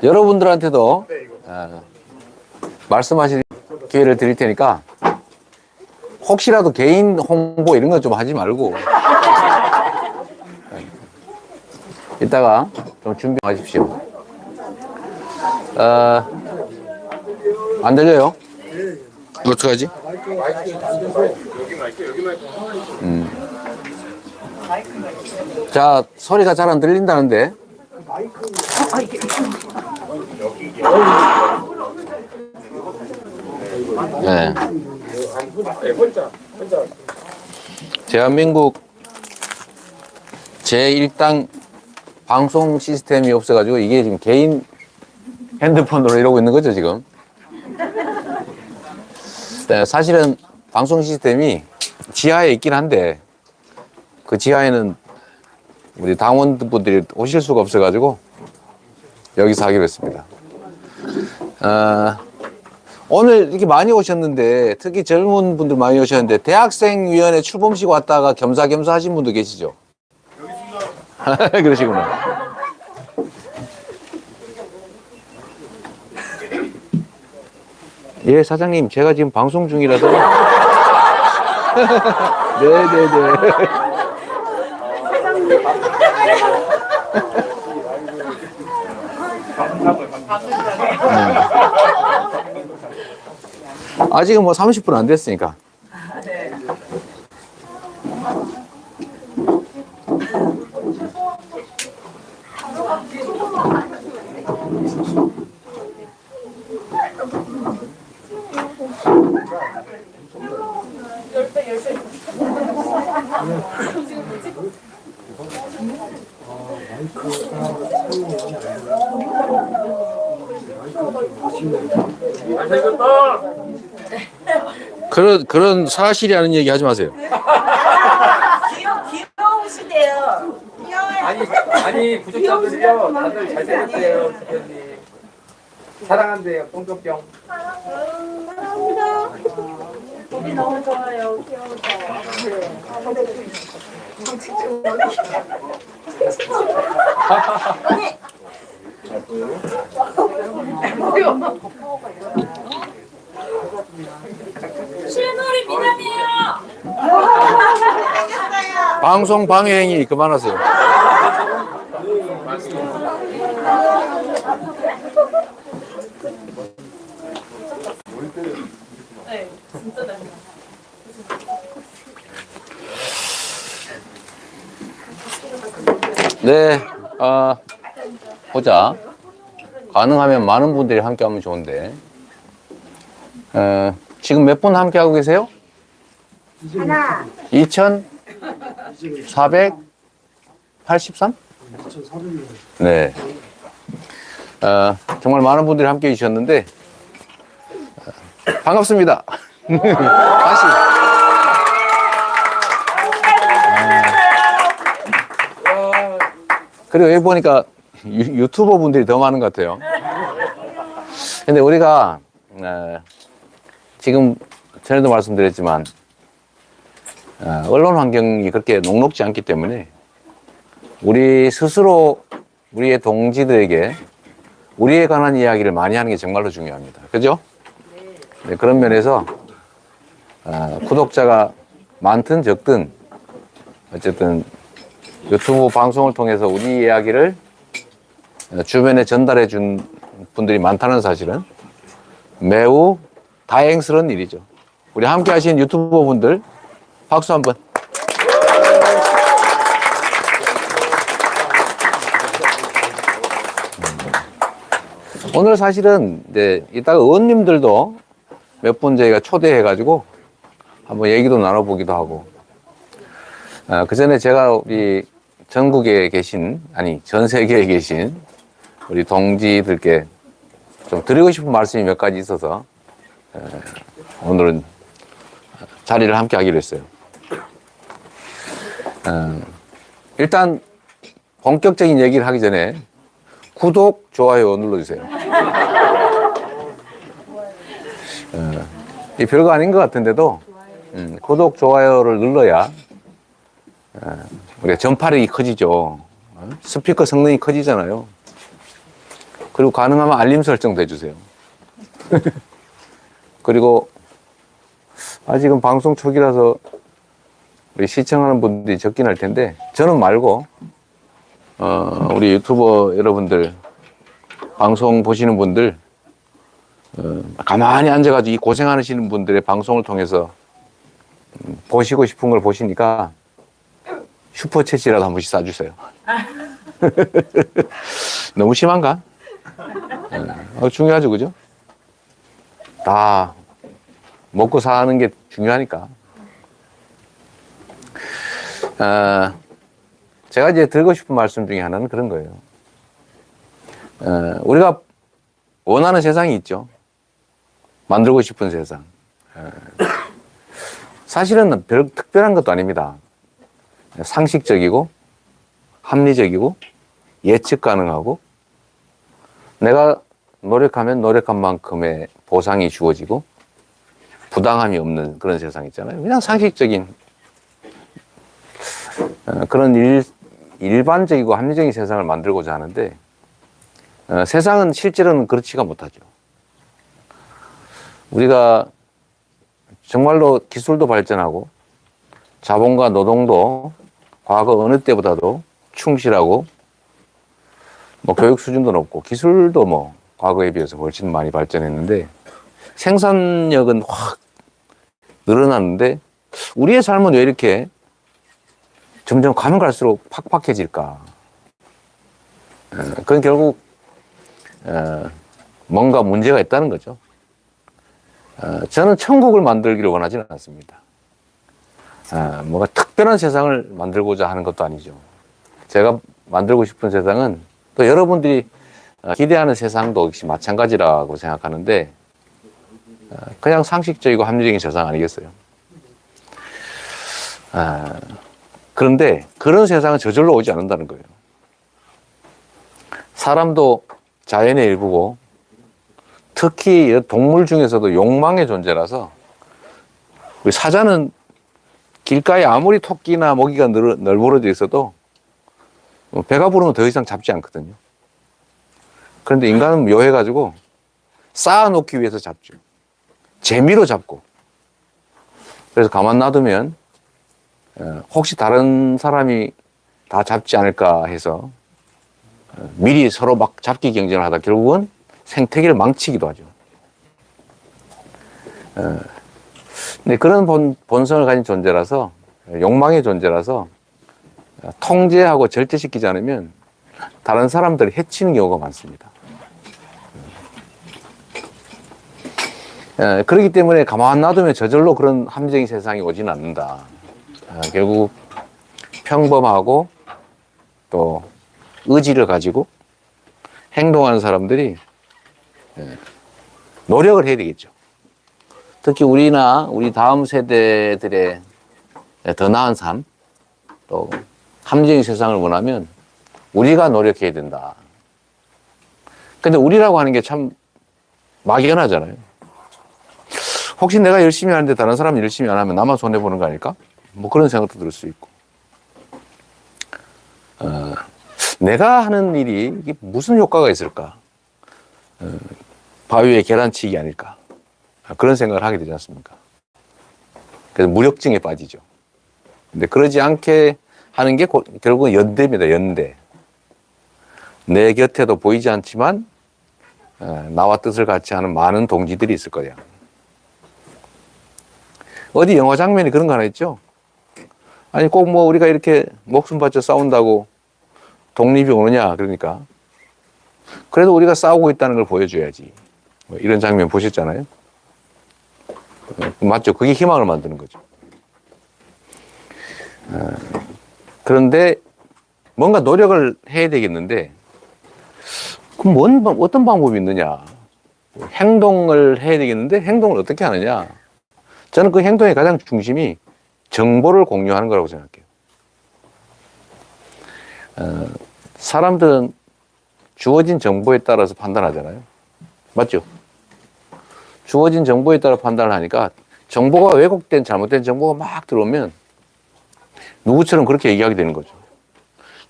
여러분들한테도 말씀하실 기회를 드릴 테니까 혹시라도 개인 홍보 이런 거 좀 하지 말고 이따가 좀 준비하십시오. 안 들려요? 어떡하지? 자, 소리가 잘 안 들린다는데. 네. 대한민국 제1당 방송 시스템이 없어가지고 이게 지금 개인 핸드폰으로 이러고 있는 거죠, 지금. 네, 사실은 방송 시스템이 지하에 있긴 한데 그 지하에는 우리 당원분들이 오실 수가 없어가지고 여기서 하기로 했습니다. 오늘 이렇게 많이 오셨는데 특히 젊은 분들 많이 오셨는데 대학생위원회 출범식 왔다가 겸사겸사 하신 분도 계시죠? 여기 있습니다. 그러시구나. 예, 사장님, 제가 지금 방송 중이라서. 네네네. 아직은 뭐 30분 안 됐으니까. 그런 사실이 아닌 얘기 하지 마세요. 귀여우시대요. 아니 구독자들이요 다들 잘생겼대요. 대표님 사랑한대요. 뿅뿅뿅. 사랑합니다. 보기 너무 좋아요. 귀여워서. 실놀이 미남이에요. 방송 방해 행위 그만하세요. 네, 진짜 잘. 네, 보자. 가능하면 많은 분들이 함께 하면 좋은데. 지금 몇 분 함께 하고 계세요? 하나. 2,483? 네. 정말 많은 분들이 함께 해주셨는데, 반갑습니다. 다시. 그리고 여기 보니까 유튜버 분들이 더 많은 것 같아요. 근데 우리가, 지금 전에도 말씀드렸지만, 언론 환경이 그렇게 녹록지 않기 때문에 우리 스스로 우리의 동지들에게 우리에 관한 이야기를 많이 하는 게 정말로 중요합니다. 그죠? 네, 그런 면에서 구독자가 많든 적든 어쨌든 유튜브 방송을 통해서 우리 이야기를 주변에 전달해 준 분들이 많다는 사실은 매우 다행스러운 일이죠. 우리 함께 하신 유튜버 분들 박수 한번. 오늘 사실은 이제 이따가 의원님들도 몇 분 저희가 초대해가지고 한번 얘기도 나눠보기도 하고, 그 전에 제가 우리 전국에 계신, 아니 전 세계에 계신 우리 동지들께 좀 드리고 싶은 말씀이 몇 가지 있어서 오늘은 자리를 함께 하기로 했어요. 일단 본격적인 얘기를 하기 전에 구독, 좋아요 눌러주세요. 이 별거 아닌 것 같은데도 구독, 좋아요를 눌러야 우리가 전파력이 커지죠. 스피커 성능이 커지잖아요. 그리고 가능하면 알림 설정도 해주세요. 그리고 아직은 방송 초기라서 우리 시청하는 분들이 적긴 할 텐데, 저는 말고 우리 유튜버 여러분들, 방송 보시는 분들, 가만히 앉아가지고 이 고생하시는 분들의 방송을 통해서 보시고 싶은 걸 보시니까 슈퍼챗이라도 한 번씩 쏴주세요. 너무 심한가? 중요하죠, 그죠? 다 먹고 사는 게 중요하니까. 제가 이제 드리고 싶은 말씀 중에 하나는 그런 거예요. 우리가 원하는 세상이 있죠. 만들고 싶은 세상. 사실은 별 특별한 것도 아닙니다. 상식적이고, 합리적이고, 예측 가능하고, 내가 노력하면 노력한 만큼의 보상이 주어지고, 부당함이 없는 그런 세상 있잖아요. 그냥 상식적인, 그런 일반적이고 합리적인 세상을 만들고자 하는데, 세상은 실제로는 그렇지가 못하죠. 우리가 정말로 기술도 발전하고, 자본과 노동도 과거 어느 때보다도 충실하고, 뭐 교육 수준도 높고, 기술도 뭐 과거에 비해서 훨씬 많이 발전했는데, 생산력은 확 늘어났는데, 우리의 삶은 왜 이렇게 점점 가면 갈수록 팍팍해질까? 그건 결국 뭔가 문제가 있다는 거죠. 저는 천국을 만들기를 원하지는 않습니다. 뭔가 특별한 세상을 만들고자 하는 것도 아니죠. 제가 만들고 싶은 세상은 또 여러분들이 기대하는 세상도 역시 마찬가지라고 생각하는데, 그냥 상식적이고 합리적인 세상 아니겠어요? 그런데 그런 세상은 저절로 오지 않는다는 거예요. 사람도 자연의 일부고, 특히 동물 중에서도 욕망의 존재라서, 우리 사자는 길가에 아무리 토끼나 모기가 널브러져 있어도 배가 부르면 더 이상 잡지 않거든요. 그런데 인간은 묘해가지고 쌓아놓기 위해서 잡죠. 재미로 잡고. 그래서 가만 놔두면 혹시 다른 사람이 다 잡지 않을까 해서 미리 서로 막 잡기 경쟁을 하다 결국은 생태계를 망치기도 하죠. 근데 그런 본성을 가진 존재라서, 욕망의 존재라서 통제하고 절제시키지 않으면 다른 사람들을 해치는 경우가 많습니다. 그렇기 때문에 가만 놔두면 저절로 그런 합리적인 세상이 오지는 않는다. 결국 평범하고 또 의지를 가지고 행동하는 사람들이 노력을 해야 되겠죠. 특히 우리나 우리 다음 세대들의 더 나은 삶, 또 합리적인 세상을 원하면 우리가 노력해야 된다. 근데 우리라고 하는 게 참 막연하잖아요. 혹시 내가 열심히 하는데 다른 사람이 열심히 안 하면 나만 손해보는 거 아닐까? 뭐 그런 생각도 들 수 있고. 내가 하는 일이 이게 무슨 효과가 있을까? 바위에 계란치기 아닐까? 그런 생각을 하게 되지 않습니까? 그래서 무력증에 빠지죠. 근데 그러지 않게 하는 게 결국은 연대입니다. 연대. 내 곁에도 보이지 않지만 나와 뜻을 같이 하는 많은 동지들이 있을 거야. 어디 영화 장면이 그런 거 하나 있죠? 아니 꼭 뭐 우리가 이렇게 목숨 바쳐 싸운다고 독립이 오느냐 그러니까 그래도 우리가 싸우고 있다는 걸 보여줘야지. 뭐 이런 장면 보셨잖아요. 맞죠? 그게 희망을 만드는 거죠. 그런데 뭔가 노력을 해야 되겠는데 그럼 어떤 방법이 있느냐? 행동을 해야 되겠는데 행동을 어떻게 하느냐? 저는 그 행동의 가장 중심이 정보를 공유하는 거라고 생각해요. 사람들은 주어진 정보에 따라서 판단하잖아요. 맞죠? 주어진 정보에 따라 판단을 하니까 정보가 왜곡된 잘못된 정보가 막 들어오면 누구처럼 그렇게 얘기하게 되는 거죠.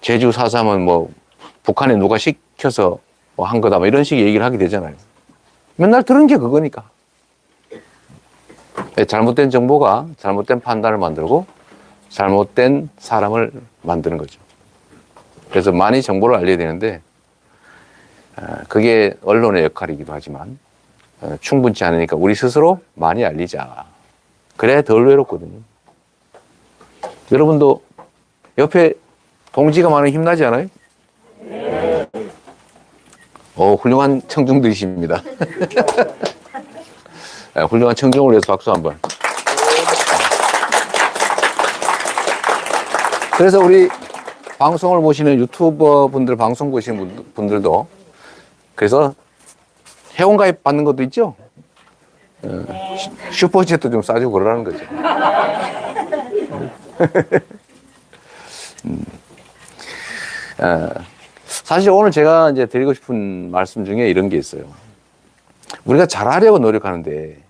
제주 4.3은 뭐 북한에 누가 시켜서 뭐 한 거다 뭐 이런 식의 얘기를 하게 되잖아요. 맨날 들은 게 그거니까. 잘못된 정보가 잘못된 판단을 만들고 잘못된 사람을 만드는 거죠. 그래서 많이 정보를 알려야 되는데 그게 언론의 역할이기도 하지만 충분치 않으니까 우리 스스로 많이 알리자. 그래야 덜 외롭거든요. 여러분도 옆에 동지가 많으면 힘나지 않아요? 훌륭한 청중들이십니다. 훌륭한 청중을 위해서 박수 한번. 그래서 우리 방송을 보시는 유튜버 분들, 방송 보시는 분들도 그래서 회원가입 받는 것도 있죠? 슈퍼챗도 좀 싸주고 그러라는 거죠. 사실 오늘 제가 이제 드리고 싶은 말씀 중에 이런 게 있어요. 우리가 잘하려고 노력하는데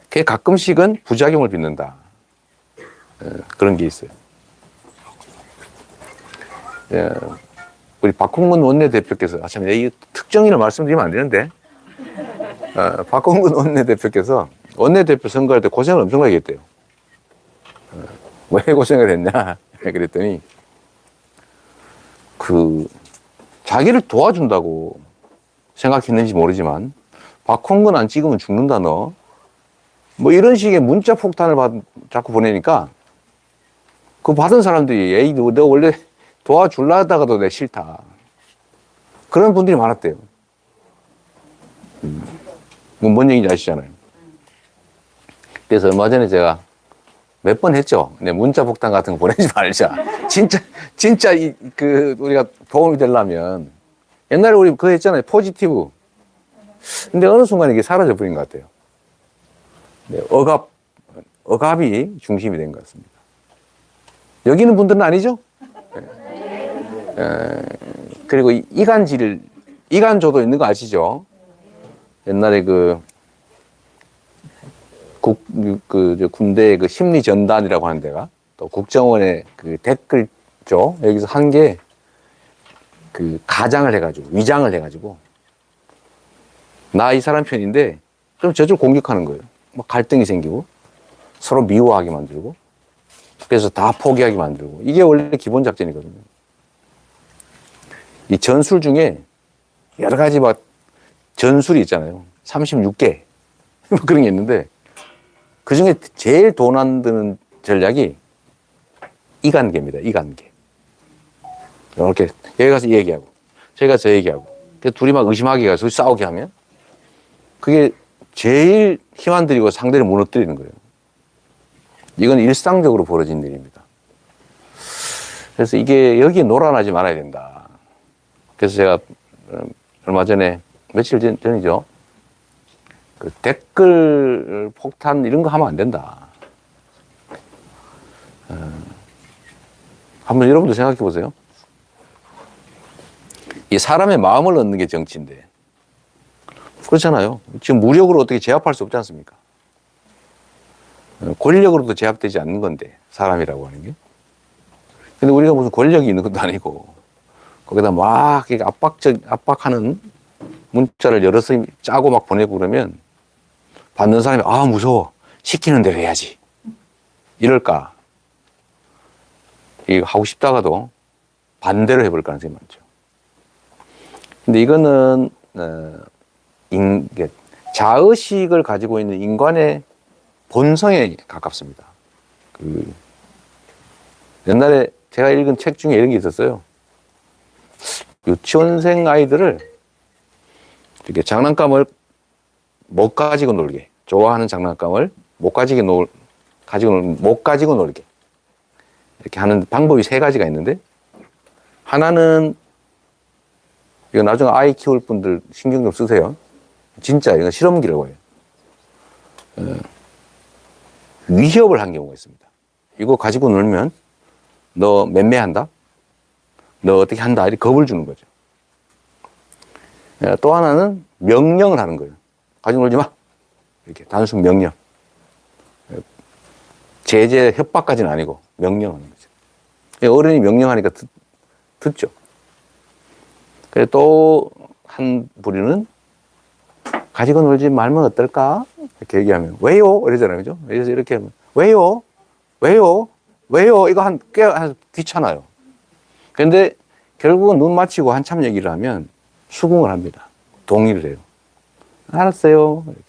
그게 가끔씩은 부작용을 빚는다. 그런 게 있어요. 우리 박홍근 원내대표께서, 참, 이 특정인을 말씀드리면 안 되는데, 박홍근 원내대표께서 원내대표 선거할 때 고생을 엄청나게 했대요. 왜 고생을 했냐? 그랬더니, 자기를 도와준다고 생각했는지 모르지만, 박홍근 안 찍으면 죽는다, 너. 뭐 이런 식의 문자 폭탄을 자꾸 보내니까, 그 받은 사람들이, 에이, 너 원래 도와줄라 하다가도 내 싫다. 그런 분들이 많았대요. 뭔 얘기인지 아시잖아요. 그래서 얼마 전에 제가 몇 번 했죠. 문자 폭탄 같은 거 보내지 말자. 진짜 우리가 도움이 되려면 옛날에 우리 그거 했잖아요. 포지티브. 근데 어느 순간 이게 사라져 버린 것 같아요. 억압이 중심이 된 것 같습니다. 여기 있는 분들은 아니죠? 그리고 이간조도 있는 거 아시죠? 옛날에 군대 심리전단이라고 하는 데가 또 국정원의 댓글조 여기서 한 게 가장을 해가지고 위장을 해가지고 나 이 사람 편인데 그럼 저절 공격하는 거예요. 막 갈등이 생기고 서로 미워하게 만들고 그래서 다 포기하게 만들고 이게 원래 기본 작전이거든요. 이 전술 중에 여러 가지 막 전술이 있잖아요. 36개 그런 게 있는데 그 중에 제일 돈 안 드는 전략이 이간계입니다. 이간계. 이렇게 여기 가서 이 얘기하고 저기 가서 저 얘기하고 둘이 막 의심하게 가서 싸우게 하면 그게 제일 힘 안 들이고 상대를 무너뜨리는 거예요. 이건 일상적으로 벌어진 일입니다. 그래서 이게 여기에 놀아나지 말아야 된다. 그래서 제가 얼마 전에 며칠 전이죠. 댓글 폭탄 이런 거 하면 안 된다. 한번 여러분도 생각해 보세요. 이 사람의 마음을 얻는 게 정치인데 그렇잖아요. 지금 무력으로 어떻게 제압할 수 없지 않습니까? 권력으로도 제압되지 않는 건데 사람이라고 하는 게. 근데 우리가 무슨 권력이 있는 것도 아니고 거기다 막 압박하는 문자를 여러 번 짜고 막 보내고 그러면 받는 사람이 무서워 시키는 대로 해야지 이럴까. 이거 하고 싶다가도 반대로 해볼 가능성이 많죠. 근데 이거는 자의식을 가지고 있는 인간의 본성에 가깝습니다. 옛날에 제가 읽은 책 중에 이런 게 있었어요. 유치원생 아이들을 이렇게 장난감을 못 가지고 놀게, 좋아하는 장난감을 못 가지고 놀게 이렇게 하는 방법이 3가지가 있는데 하나는 이거 나중에 아이 키울 분들 신경 좀 쓰세요. 진짜 이건 실험기라고 해요. 위협을 한 경우가 있습니다. 이거 가지고 놀면 너 맴매한다? 너 어떻게 한다? 이렇게 겁을 주는 거죠. 또 하나는 명령을 하는 거예요. 가지고 놀지 마. 이렇게 단순 명령. 제재 협박까지는 아니고 명령하는 거죠. 어른이 명령하니까 듣죠. 그래 또 한 부류는 가지고 놀지 말면 어떨까? 이렇게 얘기하면 왜요? 이러잖아요. 그죠? 그래서 이렇게 하면 왜요? 왜요? 왜요? 이거 꽤 귀찮아요. 그런데 결국은 눈 맞추고 한참 얘기를 하면 수긍을 합니다. 동의를 해요. 알았어요. 이렇게.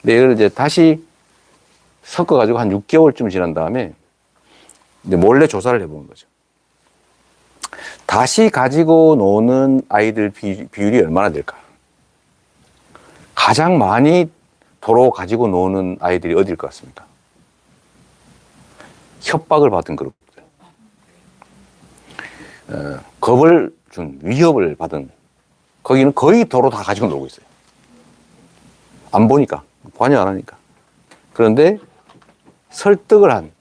근데 이걸 이제 다시 섞어가지고 한 6개월쯤 지난 다음에 이제 몰래 조사를 해보는 거죠. 다시 가지고 노는 아이들 비율이 얼마나 될까? 가장 많이 도로 가지고 노는 아이들이 어디일 것 같습니까? 협박을 받은 그룹들. 겁을 준, 위협을 받은, 거기는 거의 도로 다 가지고 놀고 있어요. 안 보니까, 관여 안 하니까. 그런데 설득을 한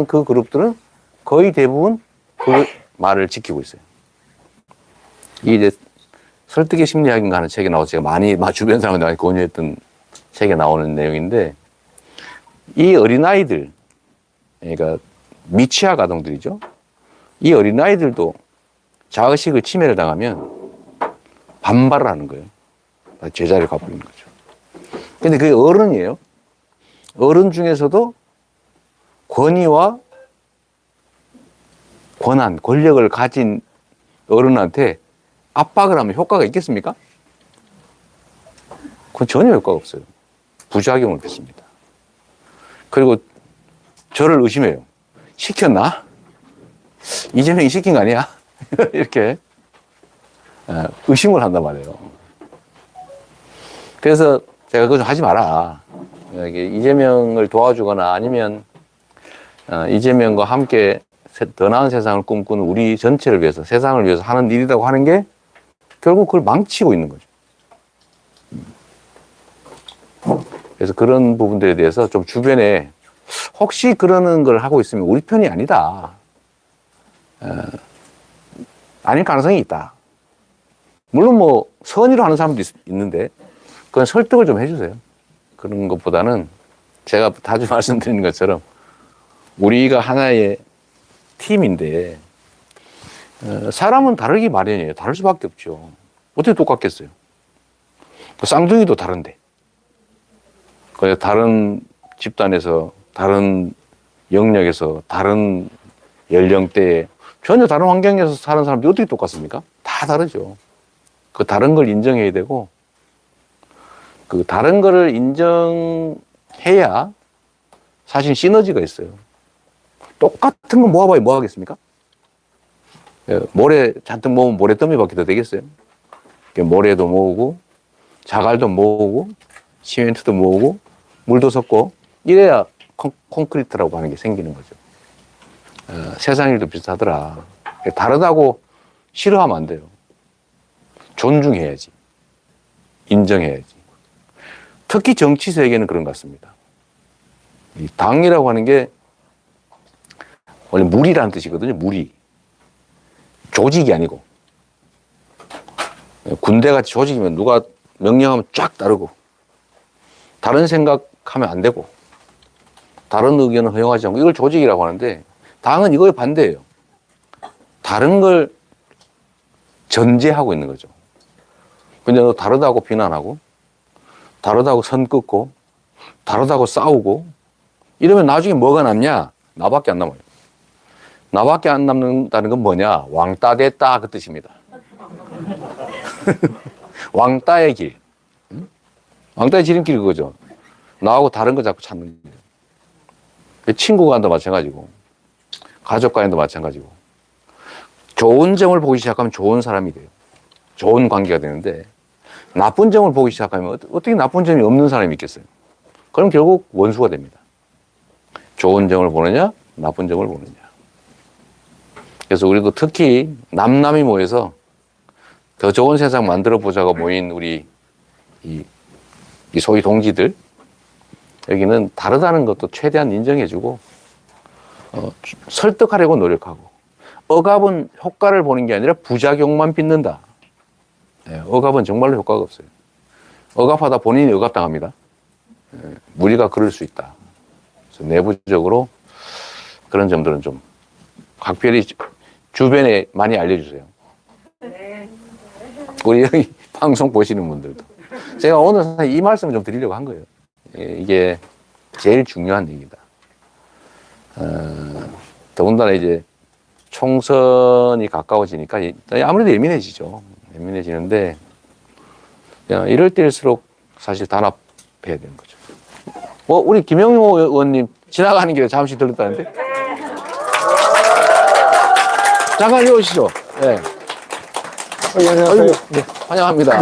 그 그룹들은 거의 대부분 그 말을 지키고 있어요. 이게 이제 설득의 심리학인가 하는 책에 나와서 제가 많이 주변 사람들이 많이 권유했던 책에 나오는 내용인데, 이 어린아이들, 그러니까 미취학 아동들이죠. 이 어린아이들도 자의식을 침해를 당하면 반발을 하는 거예요. 제자리를 가버리는 거죠. 근데 그게 어른이에요. 어른 중에서도 권위와 권한, 권력을 가진 어른한테 압박을 하면 효과가 있겠습니까? 그건 전혀 효과가 없어요. 부작용을 빚습니다. 그리고 저를 의심해요. 시켰나? 이재명이 시킨 거 아니야? 이렇게 의심을 한단 말이에요. 그래서 제가 그거 좀 하지 마라. 이재명을 도와주거나 아니면 이재명과 함께 더 나은 세상을 꿈꾸는 우리 전체를 위해서, 세상을 위해서 하는 일이라고 하는 게 결국 그걸 망치고 있는 거죠. 그래서 그런 부분들에 대해서 좀 주변에 혹시 그러는 걸 하고 있으면 우리 편이 아니다. 아닐 가능성이 있다. 물론 뭐 선의로 하는 사람도 있는데 그건 설득을 좀 해주세요. 그런 것보다는 제가 자주 말씀드리는 것처럼 우리가 하나의 팀인데 사람은 다르기 마련이에요. 다를 수밖에 없죠. 어떻게 똑같겠어요? 쌍둥이도 다른데. 그래서 다른 집단에서, 다른 영역에서, 다른 연령대에 전혀 다른 환경에서 사는 사람들이 어떻게 똑같습니까? 다 다르죠. 그 다른 걸 인정해야 되고, 그 다른 거를 인정해야 사실 시너지가 있어요. 똑같은 거 모아봐야 뭐 하겠습니까? 모래 잔뜩 모으면 모래더미밖에 더 되겠어요? 모래도 모으고, 자갈도 모으고, 시멘트도 모으고, 물도 섞고, 이래야 콘크리트라고 하는 게 생기는 거죠. 세상 일도 비슷하더라. 다르다고 싫어하면 안 돼요. 존중해야지. 인정해야지. 특히 정치 세계는 그런 것 같습니다. 이 당이라고 하는 게 원래 무리라는 뜻이거든요. 무리. 조직이 아니고. 군대같이 조직이면 누가 명령하면 쫙 따르고, 다른 생각하면 안 되고, 다른 의견을 허용하지 않고, 이걸 조직이라고 하는데, 당은 이거에 반대예요. 다른 걸 전제하고 있는 거죠. 근데 너 다르다고 비난하고, 다르다고 선 긋고, 다르다고 싸우고, 이러면 나중에 뭐가 남냐? 나밖에 안 남아요. 나밖에 안 남는다는 건 뭐냐? 왕따 됐다 그 뜻입니다. 왕따의 길. 왕따의 지름길이 그거죠. 나하고 다른 거 자꾸 찾는 거예요. 친구 간도 마찬가지고, 가족 간도 마찬가지고. 좋은 점을 보기 시작하면 좋은 사람이 돼요. 좋은 관계가 되는데, 나쁜 점을 보기 시작하면 어떻게 나쁜 점이 없는 사람이 있겠어요? 그럼 결국 원수가 됩니다. 좋은 점을 보느냐, 나쁜 점을 보느냐. 그래서 우리도 특히 남남이 모여서 더 좋은 세상 만들어 보자고 모인 우리 이 소위 동지들, 여기는 다르다는 것도 최대한 인정해주고, 설득하려고 노력하고, 억압은 효과를 보는 게 아니라 부작용만 빚는다. 억압은 정말로 효과가 없어요. 억압하다 본인이 억압당합니다. 우리가 그럴 수 있다. 그래서 내부적으로 그런 점들은 좀 각별히 주변에 많이 알려주세요. 우리 여기 방송 보시는 분들도. 제가 오늘 사실 이 말씀을 좀 드리려고 한 거예요. 이게 제일 중요한 얘기다. 더군다나 이제 총선이 가까워지니까 아무래도 예민해지죠. 예민해지는데 이럴 때일수록 사실 단합해야 되는 거죠. 우리 김영호 의원님 지나가는 길에 잠시 들렀다는데? 잠깐 이리 오시죠. 네. 안녕하세요. 네, 환영합니다.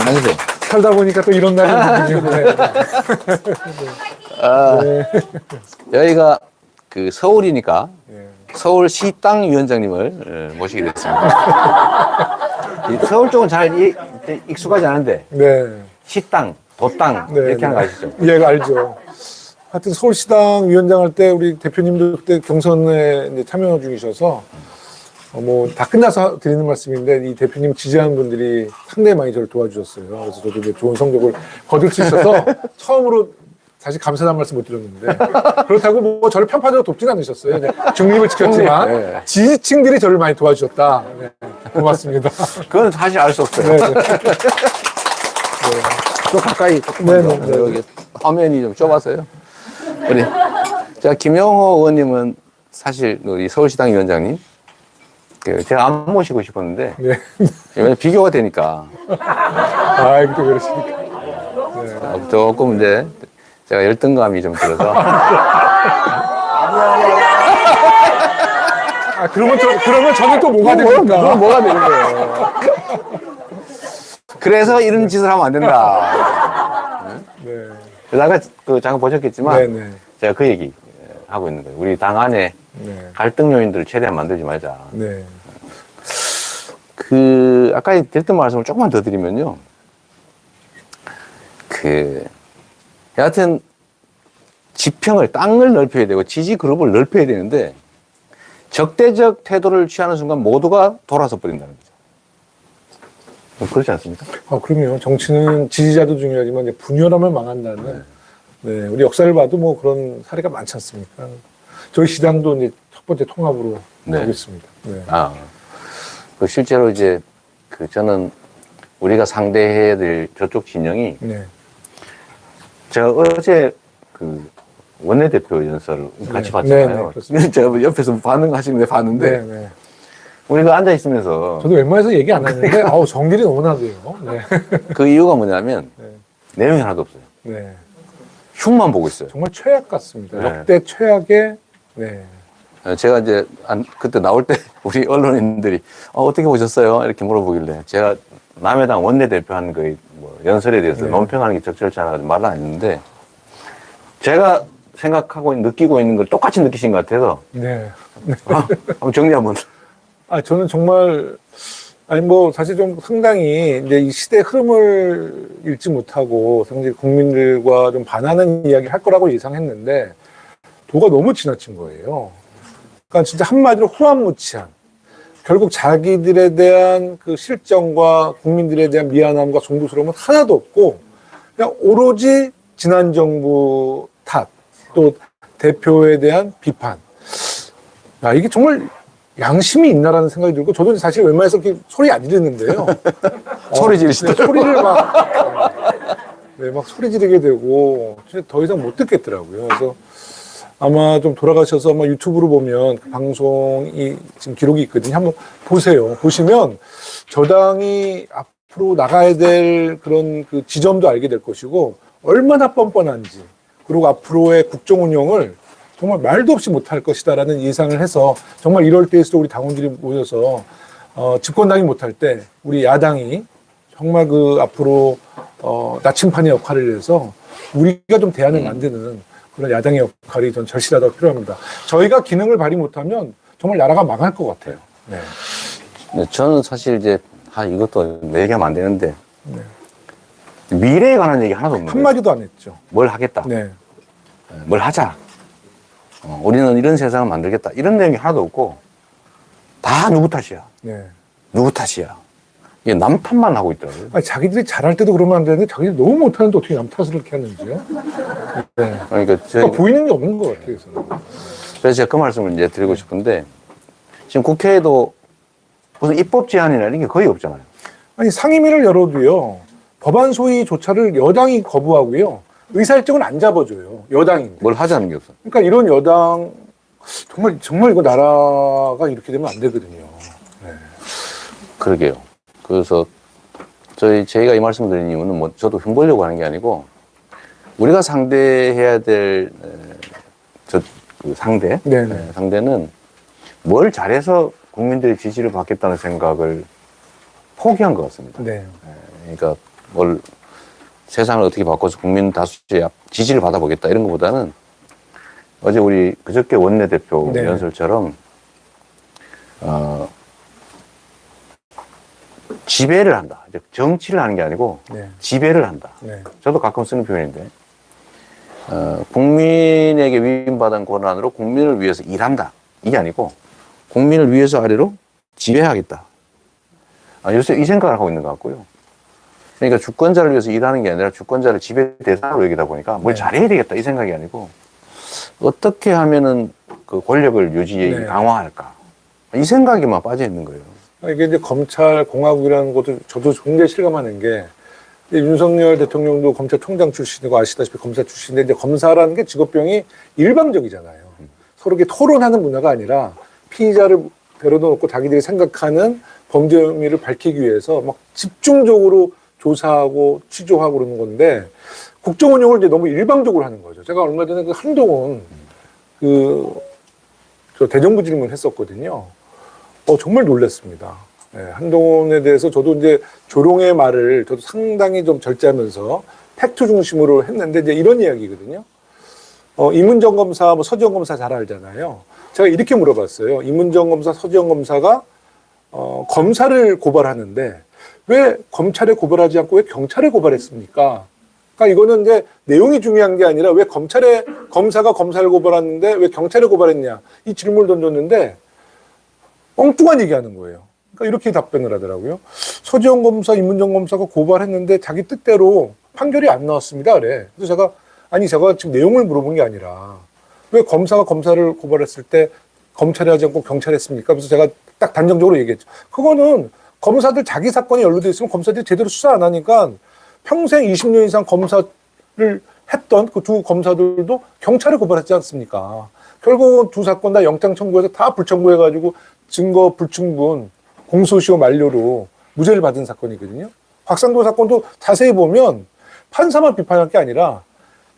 앉으세요. 살다 보니까 또 이런 날이 있군요. 여기가 그 서울이니까 네. 서울시당위원장님을 모시게 됐습니다. 이 서울 쪽은 잘 익숙하지 않은데 네. 시당, 도당 네, 이렇게 하는 거 아시죠? 예, 알죠. 하여튼 서울시당 위원장 할 때 우리 대표님도 그때 경선에 이제 참여 중이셔서 뭐 다 끝나서 드리는 말씀인데 이 대표님 지지하는 분들이 상당히 많이 저를 도와주셨어요. 그래서 저도 이제 좋은 성적을 거둘 수 있어서 처음으로 사실 감사한 말씀 못 드렸는데 그렇다고 뭐 저를 편파적으로 돕진 않으셨어요. 네, 중립을 지켰지만 네. 지지층들이 저를 많이 도와주셨다. 네, 고맙습니다. 그건 사실 알 수 없어요. 네, 네. 또 가까이 조금 네, 더. 네, 네. 여기 화면이 좀 좁아서요. 우리 자 김영호 의원님은 사실 우리 서울시당 위원장님 제가 안 모시고 싶었는데 네. 왜냐면 비교가 되니까 아, 또 그러시니까. 조금 이제 제가 열등감이 좀 들어서 아, 그러면 저는 또 뭐가 그럼 됩니까? 뭐가 되는 거예요? 그래서 이런 짓을 하면 안 된다. 네. 아까 그 잠깐 보셨겠지만 네, 네. 제가 그 얘기 하고 있는 거예요. 우리 당 안에 네. 갈등 요인들을 최대한 만들지 말자. 네. 그 아까 드렸던 말씀을 조금만 더 드리면요. 여하튼 지평을 땅을 넓혀야 되고 지지 그룹을 넓혀야 되는데 적대적 태도를 취하는 순간 모두가 돌아서 버린다는 거죠. 그렇지 않습니까? 그럼요. 정치는 지지자도 중요하지만 이제 분열하면 망한다는. 네. 우리 역사를 봐도 뭐 그런 사례가 많지 않습니까? 저희 시당도 이제 첫 번째 통합으로 네. 하겠습니다. 네. 실제로 이제 저는 우리가 상대해야 될 저쪽 진영이 네. 제가 어제 원내대표 연설을 같이 네. 봤잖아요. 네, 네, 그렇습니다. 제가 옆에서 반응하시는데 봤는데 네, 네. 우리가 앉아 있으면서 저도 웬만해서 얘기 안 하는데, 정길이 너무 나대요. 네. 그 이유가 뭐냐면 네. 내용이 하나도 없어요. 네. 흉만 보고 있어요. 정말 최악 같습니다. 네. 역대 최악의, 네. 제가 이제 그때 나올 때 우리 언론인들이 어떻게 보셨어요? 이렇게 물어보길래 제가 남해당 원내대표 한 뭐 연설에 대해서 네. 논평하는 게 적절치 않아 말을 안 했는데 제가 생각하고 느끼고 있는 걸 똑같이 느끼신 것 같아서 네. 한번 정리 한번. 저는 정말, 사실 좀 상당히 이제 이 시대의 흐름을 읽지 못하고 상당히 국민들과 좀 반하는 이야기를 할 거라고 예상했는데 도가 너무 지나친 거예요. 그러니까 진짜 한마디로 후한무치한. 결국 자기들에 대한 그 실정과 국민들에 대한 미안함과 송구스러움은 하나도 없고 그냥 오로지 지난 정부 탓, 또 대표에 대한 비판. 이게 정말 양심이 있나라는 생각이 들고 저도 사실 웬만해서 이렇게 소리 안 지르는데요. 소리 지르시더라고요. 소리를 막 소리 지르게 되고 진짜 더 이상 못 듣겠더라고요. 그래서 아마 좀 돌아가셔서 아마 유튜브로 보면 그 방송이 지금 기록이 있거든요. 한번 보세요. 보시면 저당이 앞으로 나가야 될 그런 그 지점도 알게 될 것이고 얼마나 뻔뻔한지 그리고 앞으로의 국정 운영을 정말 말도 없이 못할 것이다라는 예상을 해서 정말 이럴 때일수록 우리 당원들이 모여서 집권당이 못할 때 우리 야당이 정말 앞으로 나침판의 역할을 해서 우리가 좀 대안을 만드는 그런 야당의 역할이 전 절실하다고 필요합니다. 저희가 기능을 발휘 못하면 정말 나라가 망할 것 같아요. 네. 네, 저는 사실 이제 이것도 얘기하면 안 되는데 미래에 관한 얘기 하나도 없는 거예요. 한마디도 안 했죠. 뭘 하겠다. 네. 뭘 하자. 우리는 이런 세상을 만들겠다. 이런 내용이 하나도 없고 다 누구 탓이야. 네. 누구 탓이야. 이게 남 탓만 하고 있더라고요. 아니, 자기들이 잘할 때도 그러면 안 되는데 자기들이 너무 못하는데 어떻게 남 탓을 이렇게 하는지요? 네. 그러니까 그러니까 보이는 게 없는 것 같아요. 저는. 그래서 제가 그 말씀을 이제 드리고 싶은데 지금 국회에도 무슨 입법 제한이라는 게 거의 없잖아요. 아니 상임위를 열어도요. 법안 소위조차를 여당이 거부하고요. 의사일정은 안 잡아줘요. 여당인데. 뭘 하자는 게 없어. 그러니까 이런 여당 정말 이거 나라가 이렇게 되면 안 되거든요. 네. 그러게요. 그래서 저희가 이 말씀을 드린 이유는 뭐 저도 흉보려고 하는 게 아니고 우리가 상대해야 될 그 상대 네네. 상대는 뭘 잘해서 국민들의 지지를 받겠다는 생각을 포기한 것 같습니다. 네. 그러니까 뭘 세상을 어떻게 바꿔서 국민 다수의 지지를 받아보겠다 이런 것보다는 어제 우리 그저께 원내대표 네. 연설처럼 지배를 한다. 정치를 하는 게 아니고 네. 지배를 한다. 네. 저도 가끔 쓰는 표현인데 국민에게 위임받은 권한으로 국민을 위해서 일한다. 이게 아니고 국민을 위해서 아래로 지배하겠다. 요새 이 생각을 하고 있는 것 같고요. 그러니까 주권자를 위해서 일하는 게 아니라 주권자를 지배 대상으로 여기다 보니까 뭘 네. 잘해야 되겠다 이 생각이 아니고 어떻게 하면은 그 권력을 네. 강화할까 이 생각에만 빠져 있는 거예요. 이게 이제 검찰 공화국이라는 것도 저도 굉장히 실감하는 게 윤석열 대통령도 검찰총장 출신이고 아시다시피 검사 출신인데 이제 검사라는 게 직업병이 일방적이잖아요. 서로 이렇게 토론하는 문화가 아니라 피의자를 데려다 놓고 자기들이 생각하는 범죄 혐의를 밝히기 위해서 막 집중적으로 조사하고 취조하고 그러는 건데 국정 운영을 이제 너무 일방적으로 하는 거죠. 제가 얼마 전에 그 한동훈 저 대정부 질문 했었거든요. 정말 놀랐습니다. 네, 한동훈에 대해서 저도 이제 조롱의 말을 저도 상당히 좀 절제하면서 팩트 중심으로 했는데 이제 이런 이야기거든요. 이문정 검사, 서지영 검사 잘 알잖아요. 제가 이렇게 물어봤어요. 이문정 검사, 서지영 검사가 검사를 고발하는데 왜 검찰에 고발하지 않고 왜 경찰에 고발했습니까? 그러니까 이거는 이제 내용이 중요한 게 아니라 왜 검사가 검사를 고발하는데 왜 경찰에 고발했냐 이 질문을 던졌는데 엉뚱한 얘기하는 거예요. 그러니까 이렇게 답변을 하더라고요. 서지영 검사, 이문정 검사가 고발했는데 자기 뜻대로 판결이 안 나왔습니다. 그래. 그래서 제가 지금 내용을 물어본 게 아니라 왜 검사가 검사를 고발했을 때 검찰이 하지 않고 경찰이 했습니까? 그래서 제가 딱 단정적으로 얘기했죠. 그거는 검사들 자기 사건이 연루돼 있으면 검사들이 제대로 수사 안 하니까 평생 20년 이상 검사를 했던 그 두 검사들도 경찰에 고발했지 않습니까? 결국은 두 사건 다 영장 청구해서 다 불청구해가지고 증거 불충분 공소시효 만료로 무죄를 받은 사건이거든요. 곽상도 사건도 자세히 보면 판사만 비판할 게 아니라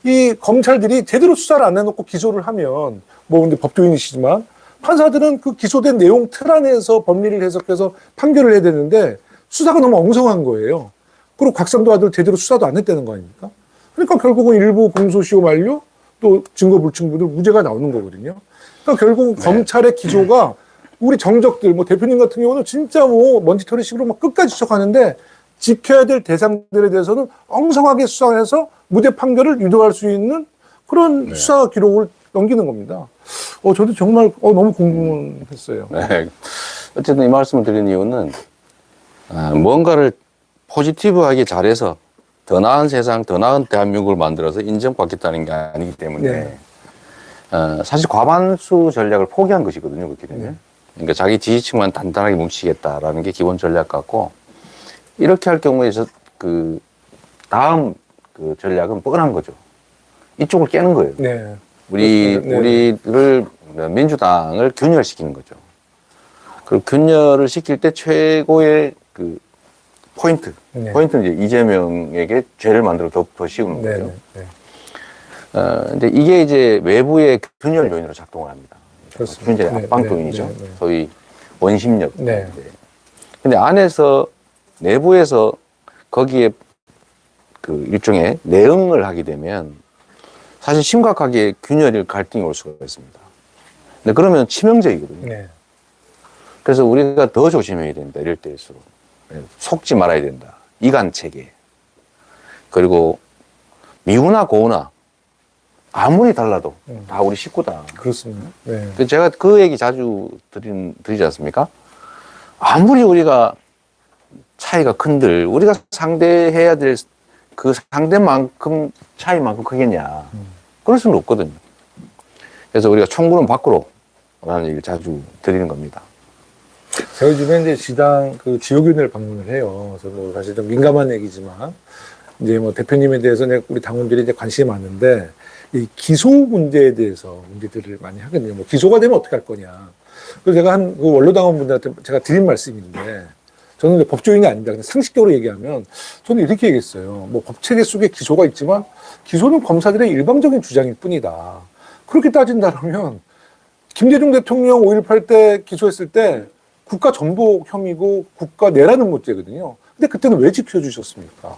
이 검찰들이 제대로 수사를 안 해놓고 기소를 하면 근데 법조인이시지만 판사들은 그 기소된 내용 틀 안에서 법리를 해석해서 판결을 해야 되는데 수사가 너무 엉성한 거예요. 그리고 곽상도 아들 제대로 수사도 안 했다는 거 아닙니까? 그러니까 결국은 일부 공소시효 만료 또 증거 불충분으로 무죄가 나오는 거거든요. 그러니까 결국은 검찰의 기소가 우리 정적들, 대표님 같은 경우는 진짜 먼지털이식으로 막 끝까지 추적하는데 지켜야 될 대상들에 대해서는 엉성하게 수사해서 무죄 판결을 유도할 수 있는 그런 수사 기록을 넘기는 겁니다. 저도 정말 너무 궁금했어요. 네. 어쨌든 이 말씀을 드린 이유는 뭔가를 포지티브하게 잘해서 더 나은 세상, 더 나은 대한민국을 만들어서 인정받겠다는 게 아니기 때문에 네. 사실 과반수 전략을 포기한 것이거든요. 그렇게 되면. 네. 그러니까 자기 지지층만 단단하게 뭉치겠다라는 게 기본 전략 같고 이렇게 할 경우에 그 다음 그 전략은 뻔한 거죠. 이쪽을 깨는 거예요. 네. 우리를 민주당을 균열시키는 거죠. 그리고 균열을 시킬 때 최고의 그 포인트. 네. 포인트는 이제 이재명에게 죄를 만들어 더 씌우는 네. 거죠. 네. 근데 이게 이제 외부의 균열 요인으로 작동을 합니다. 그렇습니다. 굉장히 네, 압박 네, 요인이죠. 네, 네. 소위 원심력. 네. 근데 내부에서 거기에 그 일종의 내응을 하게 되면 사실 심각하게 균열이 갈등이 올 수가 있습니다. 근데 그러면 치명적이거든요. 네. 그래서 우리가 더 조심해야 된다. 이럴 때일수록. 속지 말아야 된다. 이간 체계. 그리고 미우나 고우나 아무리 달라도 다 우리 식구다. 그렇습니다. 네. 제가 그 얘기 자주 드리지 않습니까? 아무리 우리가 차이가 큰들 우리가 상대해야 될 그 상대만큼 차이만큼 크겠냐. 그럴 수는 없거든요. 그래서 우리가 총구는 밖으로 라는 얘기를 자주 드리는 겁니다. 제가 요즘에 이제 지당 그 지역위원회를 방문을 해요. 그래서 뭐 사실 좀 민감한 얘기지만 이제 뭐 대표님에 대해서 우리 당원들이 이제 관심이 많은데 이 기소 문제에 대해서 문제들을 많이 하거든요. 뭐 기소가 되면 어떻게 할 거냐. 그래서 제가 한 그 원로 당원분들한테 제가 드린 말씀인데 저는 이제 법조인이 아닙니다. 근데 상식적으로 얘기하면 저는 이렇게 얘기했어요. 뭐 법체계 속에 기소가 있지만 기소는 검사들의 일방적인 주장일 뿐이다. 그렇게 따진다면 김대중 대통령 5.18 때 기소했을 때 국가 전복 혐의고 국가 내라는 문제거든요. 근데 그때는 왜 지켜주셨습니까?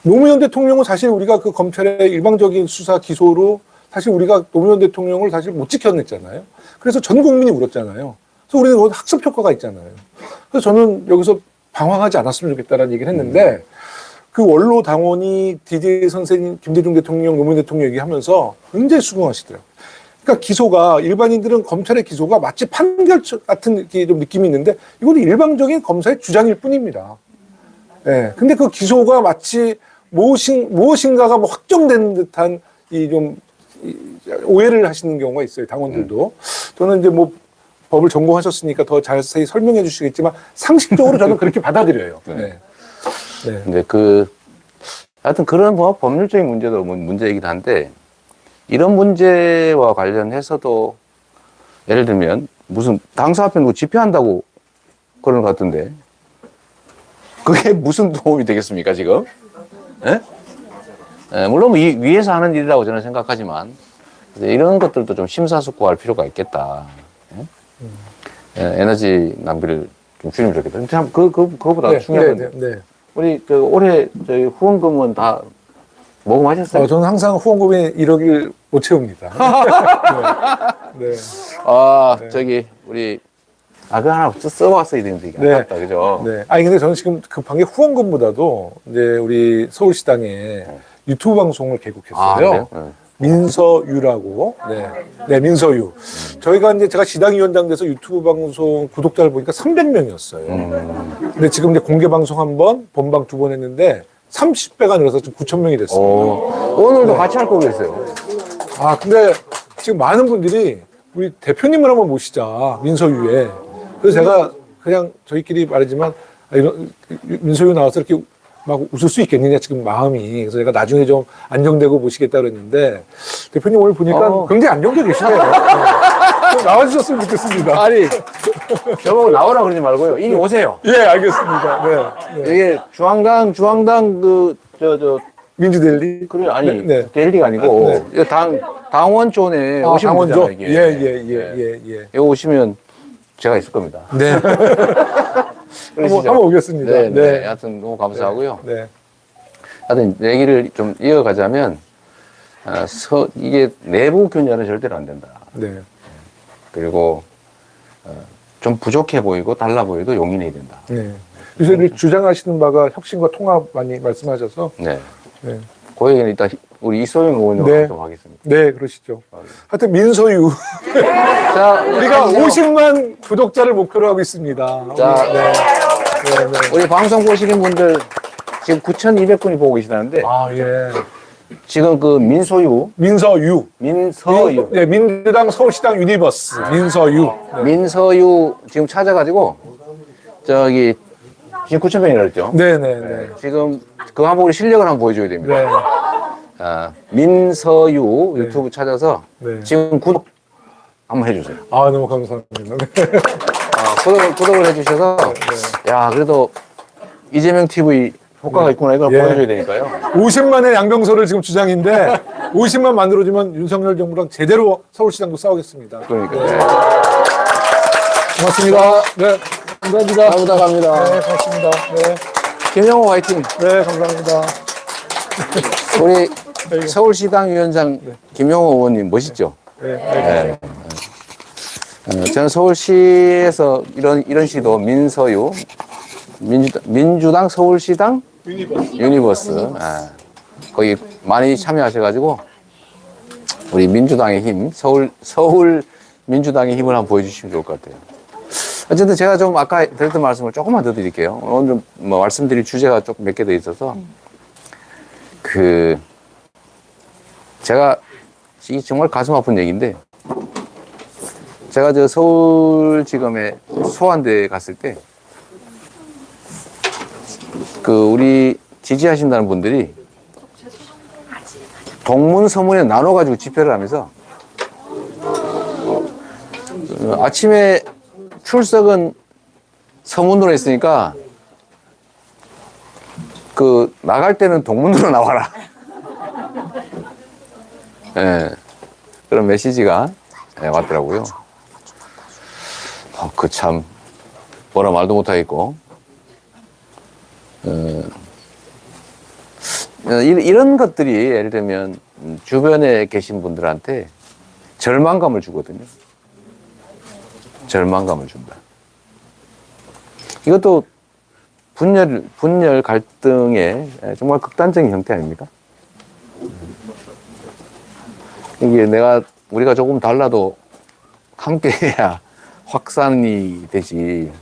노무현 대통령은 사실 우리가 그 검찰의 일방적인 수사 기소로 사실 우리가 노무현 대통령을 사실 못 지켜냈잖아요. 그래서 전 국민이 울었잖아요. 그래서 우리는 학습 효과가 있잖아요. 그래서 저는 여기서 방황하지 않았으면 좋겠다라는 얘기를 했는데 그 원로 당원이 DJ 선생님, 김대중 대통령, 노무현 대통령 얘기하면서 굉장히 수긍하시더라고요. 그러니까 기소가 일반인들은 검찰의 기소가 마치 판결 같은 좀 느낌이 있는데 이건 일방적인 검사의 주장일 뿐입니다. 예. 근데 그 기소가 마치 무엇인가가 뭐 확정된 듯한 이 오해를 하시는 경우가 있어요. 당원들도. 저는 이제 뭐 법을 전공하셨으니까 더 자세히 설명해 주시겠지만 상식적으로 저는 그렇게 받아들여요. 네. 네. 근데 하여튼 그런 뭐 법률적인 문제도 문제이긴 한데 이런 문제와 관련해서도 예를 들면 무슨 당사 앞에 누구 집회한다고 그러는 것 같던데 그게 무슨 도움이 되겠습니까 지금? 예? 예, 물론 뭐 위에서 하는 일이라고 저는 생각하지만 이런 것들도 좀 심사숙고할 필요가 있겠다. 예? 예, 에너지 낭비를 좀 줄이면 좋겠다. 참 그거보다 중요한 건 우리 올해 저희 후원금은 다 모금하셨어요? 저는 항상 후원금이 1억을 못 채웁니다. 네. 네. 네. 저기 우리 그거 하나 써봤어야 되는데 이게 아깝다, 그죠? 네. 아니 근데 저는 지금 급한 게 후원금보다도 이제 우리 서울시당에 유튜브 방송을 개국했어요. 민서유라고. 네, 민서유. 저희가 이제 제가 시당위원장 돼서 유튜브 방송 구독자를 보니까 300명이었어요. 근데 지금 이제 공개 방송 한 번, 본방 2번 했는데 30배가 늘어서 지금 9,000명이 됐습니다. 오늘도 같이 할 거고 그랬어요. 근데 지금 많은 분들이 우리 대표님을 한번 모시자, 민서유에. 그래서 제가 그냥 저희끼리 말하지만, 민서유 나와서 이렇게 막 웃을 수 있겠느냐, 지금 마음이. 그래서 제가 나중에 좀 안정되고 모시겠다 그랬는데, 대표님 오늘 보니까 굉장히 안정돼 계시네요. 좀 나와주셨으면 좋겠습니다. 아니, 저보고 나오라 그러지 말고요. 이리 오세요. 예, 알겠습니다. 네. 이게 중앙당 민주델리? 그래, 아니, 네. 델리가 아니고, 이거 당원존에 오시면 당원조? 되잖아요, 이게. 예. 여기 오시면 제가 있을 겁니다. 네. 한번 오겠습니다. 네. 하여튼 너무 감사하고요. 네. 하여튼 얘기를 좀 이어가자면, 이게 내부 균열은 절대로 안 된다. 네. 그리고, 좀 부족해 보이고 달라 보여도 용인해야 된다. 네. 요새 주장하시는 바가 혁신과 통합 많이 말씀하셔서. 네. 네. 그 얘기는 이따 우리 이소영 의원님하고 좀 하겠습니다. 네, 그러시죠. 하여튼 민서유. 자, 우리가 50만 구독자를 목표로 하고 있습니다. 자, 네. 우리 방송 보시는 분들 지금 9,200분이 보고 계시다는데 예. 지금 그 민서유. 네, 민주당 서울시당 유니버스. 민서유. 네. 민서유 지금 찾아가지고 저기 지금 9,000명이라 그랬죠? 네. 지금 그거 한번 우리 실력을 한번 보여줘야 됩니다. 네. 민서유 유튜브 찾아서 네. 지금 구독 한번 해주세요. 너무 감사합니다. 네. 구독을 해주셔서 야 그래도 이재명 TV 효과가 있구나 이걸 보여줘야 되니까요. 50만의 양병서를 지금 주장인데 50만 만들어주면 윤석열 정부랑 제대로 서울시장도 싸우겠습니다. 그러니까. 고맙습니다. 네. 감사합니다. 갑니다. 네, 고맙습니다. 네. 김영호 화이팅. 네, 감사합니다. 우리 서울시당 위원장 김영호 의원님 멋있죠? 네. 저는 서울시에서 이런 시도 민서유 민주당 서울시당 유니버스 거기 많이 참여하셔가지고 우리 민주당의 힘 서울 민주당의 힘을 한번 보여주시면 좋을 것 같아요. 어쨌든 제가 좀 아까 드렸던 말씀을 조금만 더 드릴게요. 오늘 뭐 말씀드릴 주제가 조금 몇 개 더 있어서 제가 이 정말 가슴 아픈 얘기인데 제가 저 서울지검에 소환대 갔을 때 우리 지지하신다는 분들이 동문서문에 나눠가지고 집회를 하면서 아침에 출석은 서문으로 했으니까 나갈 때는 동문으로 나와라. 예, 그런 메시지가 왔더라고요. 참 뭐라 말도 못하겠고 이런 것들이 예를 들면 주변에 계신 분들한테 절망감을 주거든요. 절망감을 준다. 이것도 분열 갈등의 정말 극단적인 형태 아닙니까? 이게 우리가 조금 달라도 함께해야 확산이 되지.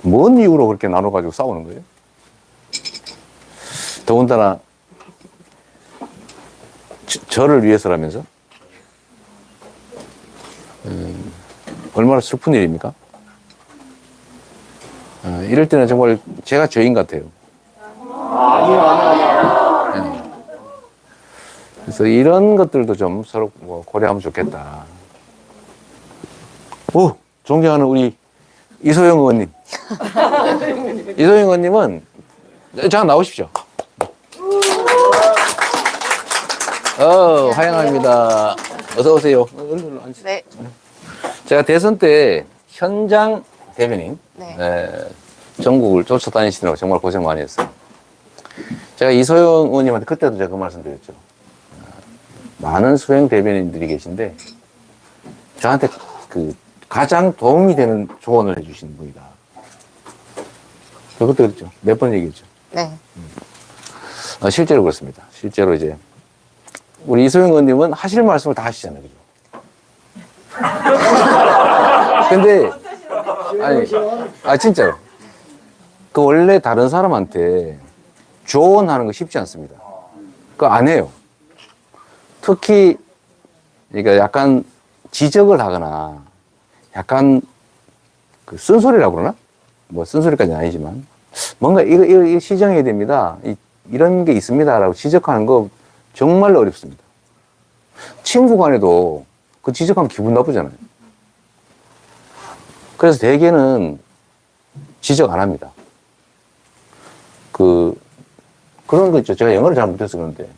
뭔 이유로 그렇게 나눠가지고 싸우는 거예요? 더군다나 저를 위해서라면서 얼마나 슬픈 일입니까? 이럴 때는 정말 제가 죄인 같아요. 그래서 이런 것들도 좀 서로 고려하면 좋겠다. 존경하는 우리 이소영 의원님. 이소영 의원님은 잠깐 나오십시오. 환영합니다. 어서 오세요. 네. 제가 대선 때 현장 대변인, 네. 전국을 쫓아다니시느라고 정말 고생 많이 했어요. 제가 이소영 의원님한테 그때도 제가 그 말씀 드렸죠. 많은 수행 대변인들이 계신데 저한테 가장 도움이 되는 조언을 해주시는 분이다. 그것도 그랬죠. 몇 번 얘기했죠. 네. 실제로 그렇습니다. 실제로 이제 우리 이소영 의원님은 하실 말씀을 다 하시잖아요. 그죠? 근데 진짜로 원래 다른 사람한테 조언하는 거 쉽지 않습니다. 그거 안 해요. 특히 그러니까 약간 지적을 하거나 약간 쓴소리라고 그러나? 뭐 쓴소리까지는 아니지만 뭔가 이거 시정해야 됩니다. 이런 게 있습니다라고 지적하는 거 정말로 어렵습니다. 친구 간에도 그 지적하면 기분 나쁘잖아요. 그래서 대개는 지적 안 합니다. 그런 거 있죠. 제가 영어를 잘 못해서 그런데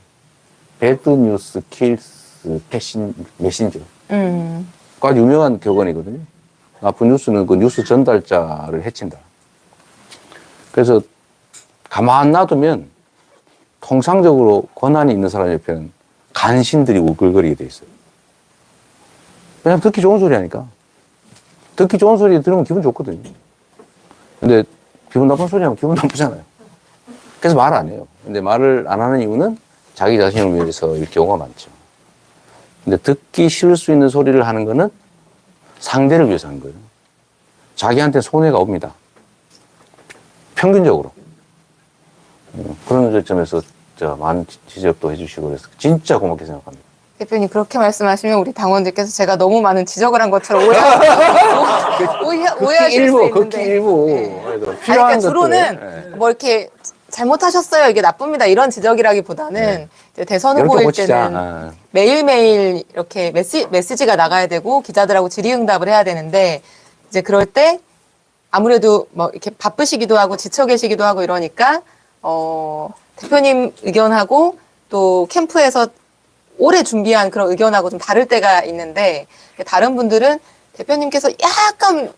배드 뉴스 킬스 메신저. 과 유명한 격언이거든요. 나쁜 뉴스는 그 뉴스 전달자를 해친다. 그래서 가만 놔두면 통상적으로 권한이 있는 사람 옆에는 간신들이 우글거리게 돼 있어요. 그냥 듣기 좋은 소리 하니까. 듣기 좋은 소리 들으면 기분 좋거든요. 근데 기분 나쁜 소리 하면 기분 나쁘잖아요. 그래서 말 안 해요. 근데 말을 안 하는 이유는 자기 자신을 위해서일 경우가 많죠. 근데 듣기 싫을 수 있는 소리를 하는 거는 상대를 위해서 하는 거예요. 자기한테 손해가 옵니다. 평균적으로. 그런 점에서 많은 지적도 해주시고 그래서 진짜 고맙게 생각합니다. 대표님 그렇게 말씀하시면 우리 당원들께서 제가 너무 많은 지적을 한 것처럼 오해하실 수 있는데. 극히 일부. 네. 필요한 그러니까 주로는 것들. 뭐 이렇게 잘못하셨어요. 이게 나쁩니다. 이런 지적이라기보다는 이제 대선 후보일 때는 매일매일 이렇게 메시지가 나가야 되고 기자들하고 질의응답을 해야 되는데 이제 그럴 때 아무래도 뭐 이렇게 바쁘시기도 하고 지쳐 계시기도 하고 이러니까 대표님 의견하고 또 캠프에서 오래 준비한 그런 의견하고 좀 다를 때가 있는데 다른 분들은 대표님께서 약간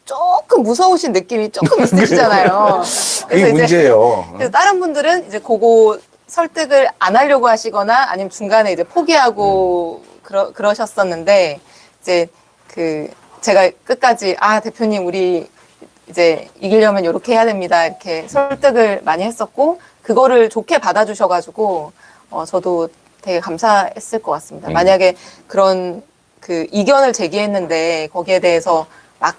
조금 무서우신 느낌이 조금 있으시잖아요. 그게 문제예요. 그래서 다른 분들은 이제 그거 설득을 안 하려고 하시거나 아니면 중간에 이제 포기하고 그러셨었는데 이제 제가 끝까지 대표님 우리 이제 이기려면 이렇게 해야 됩니다. 이렇게 설득을 많이 했었고 그거를 좋게 받아주셔가지고 저도 되게 감사했을 것 같습니다. 만약에 그런 이견을 제기했는데 거기에 대해서 막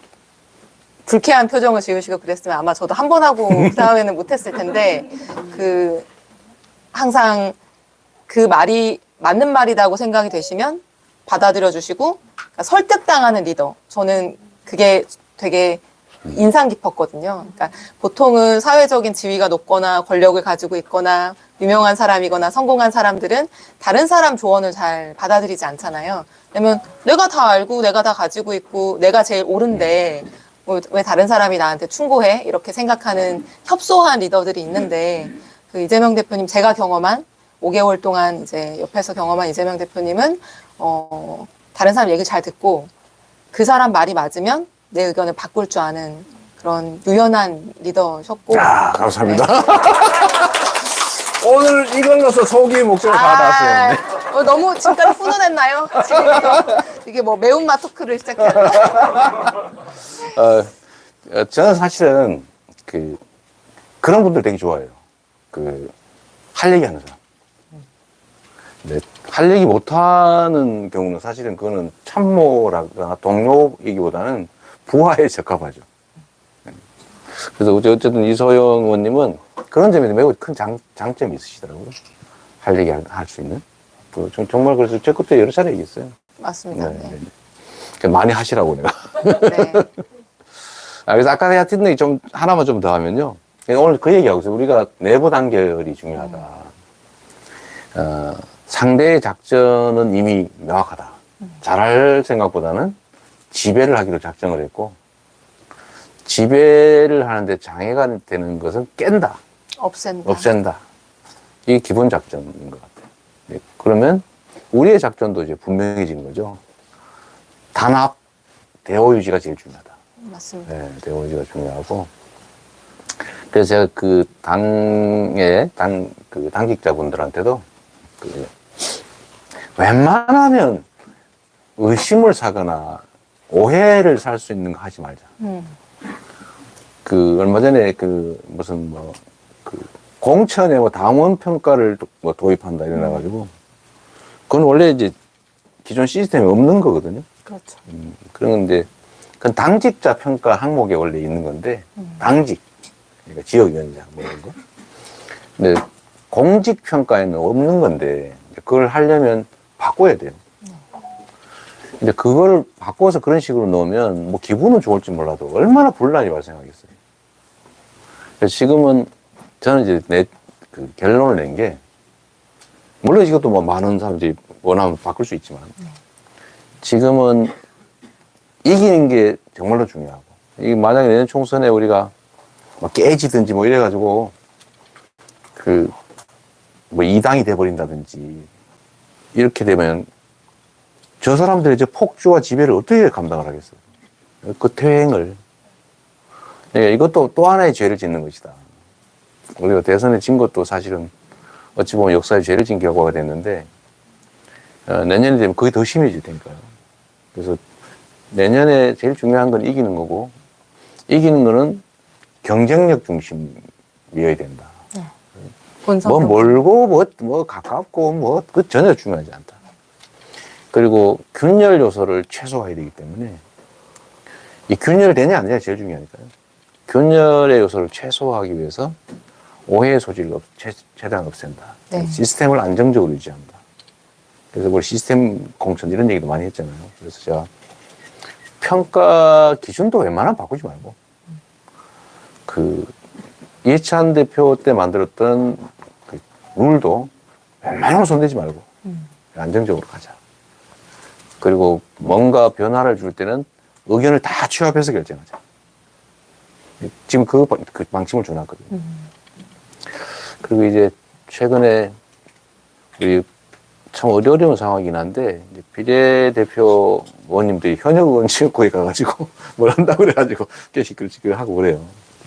불쾌한 표정을 지으시고 그랬으면 아마 저도 한 번 하고 그 다음에는 못했을 텐데 그 항상 그 말이 맞는 말이라고 생각이 되시면 받아들여 주시고 그러니까 설득당하는 리더. 저는 그게 되게 인상 깊었거든요. 그러니까 보통은 사회적인 지위가 높거나 권력을 가지고 있거나 유명한 사람이거나 성공한 사람들은 다른 사람 조언을 잘 받아들이지 않잖아요. 왜냐면 내가 다 알고 내가 다 가지고 있고 내가 제일 옳은데 왜 다른 사람이 나한테 충고해? 이렇게 생각하는 협소한 리더들이 있는데 그 이재명 대표님 제가 경험한 5개월 동안 이제 옆에서 경험한 이재명 대표님은 다른 사람 얘기 잘 듣고 그 사람 말이 맞으면 내 의견을 바꿀 줄 아는 그런 유연한 리더셨고. 아, 감사합니다. 오늘 이걸로서 속이 목적을 받았어요. 너무 진짜로 훈훈했나요? 지금 이게 뭐 매운맛 토크를 시작해야 저는 사실은 그런 분들 되게 좋아해요. 할 얘기 하는 사람. 근데 할 얘기 못하는 경우는 사실은 그거는 참모라거나 동료이기보다는 부하에 적합하죠. 그래서 어쨌든 이소영 의원님은 그런 점에서 매우 큰 장점이 있으시더라고요. 할 얘기 할 수 있는. 정말 그래서 제 그때 여러 차례 얘기했어요. 맞습니다. 네. 네. 네. 많이 하시라고 내가. 네. 그래서 아까 내가 듣는 좀 하나만 좀 더 하면요. 오늘 그 얘기하고 있어요. 우리가 내부 단결이 중요하다. 상대의 작전은 이미 명확하다. 잘할 생각보다는 지배를 하기로 작정을 했고, 지배를 하는데 장애가 되는 것은 깬다. 없앤다. 이게 기본 작전인 것 같아요. 네, 그러면 우리의 작전도 이제 분명해진 거죠. 단합, 대호 유지가 제일 중요하다. 맞습니다. 네, 대호 유지가 중요하고. 그래서 제가 당직자분들한테도 웬만하면 의심을 사거나 오해를 살 수 있는 거 하지 말자. 얼마 전에 공천에 당원 평가를 도입한다 이래가지고 그건 원래 이제 기존 시스템에 없는 거거든요. 그렇죠. 그런데 그건 당직자 평가 항목에 원래 있는 건데 당직, 그러니까 지역위원장 뭐 이런 거. 근데 공직 평가에는 없는 건데 그걸 하려면 바꿔야 돼요. 근데 그걸 바꿔서 그런 식으로 넣으면 뭐 기분은 좋을지 몰라도 얼마나 분란이 발생하겠어요. 그래서 지금은 저는 이제 결론을 낸 게, 물론 이것도 뭐 많은 사람들이 원하면 바꿀 수 있지만, 지금은 이기는 게 정말로 중요하고, 이게 만약에 내년 총선에 우리가 막 깨지든지 뭐 이래가지고, 뭐 2당이 돼버린다든지, 이렇게 되면 저 사람들의 이제 폭주와 지배를 어떻게 감당을 하겠어요? 그 퇴행을. 그러니까 이것도 또 하나의 죄를 짓는 것이다. 우리가 대선에 진 것도 사실은 어찌 보면 역사에 죄를 진 결과가 됐는데, 내년이 되면 그게 더 심해질 테니까요. 그래서 내년에 제일 중요한 건 이기는 거고, 이기는 거는 경쟁력 중심이어야 된다. 뭐 멀고 뭐 가깝고 그 전혀 중요하지 않다. 그리고 균열 요소를 최소화해야 되기 때문에 이 균열되냐 안 되냐 제일 중요하니까요. 균열의 요소를 최소화하기 위해서 오해의 소지를 최대한 없앤다. 네. 시스템을 안정적으로 유지한다. 그래서 뭐 시스템 공천 이런 얘기도 많이 했잖아요. 그래서 제가 평가 기준도 웬만하면 바꾸지 말고 이해찬 대표 때 만들었던 룰도 웬만하면 손대지 말고 안정적으로 가자. 그리고 뭔가 변화를 줄 때는 의견을 다 취합해서 결정하자. 지금 그 방침을 줘놨거든요. 그리고 이제 최근에 우리 참 어려운 상황이긴 한데 이제 비례대표 의원님들이 현역 의원 지역구에 가가지고 뭘 한다고 그래가지고 꽤 시끌시끌하고 그래요.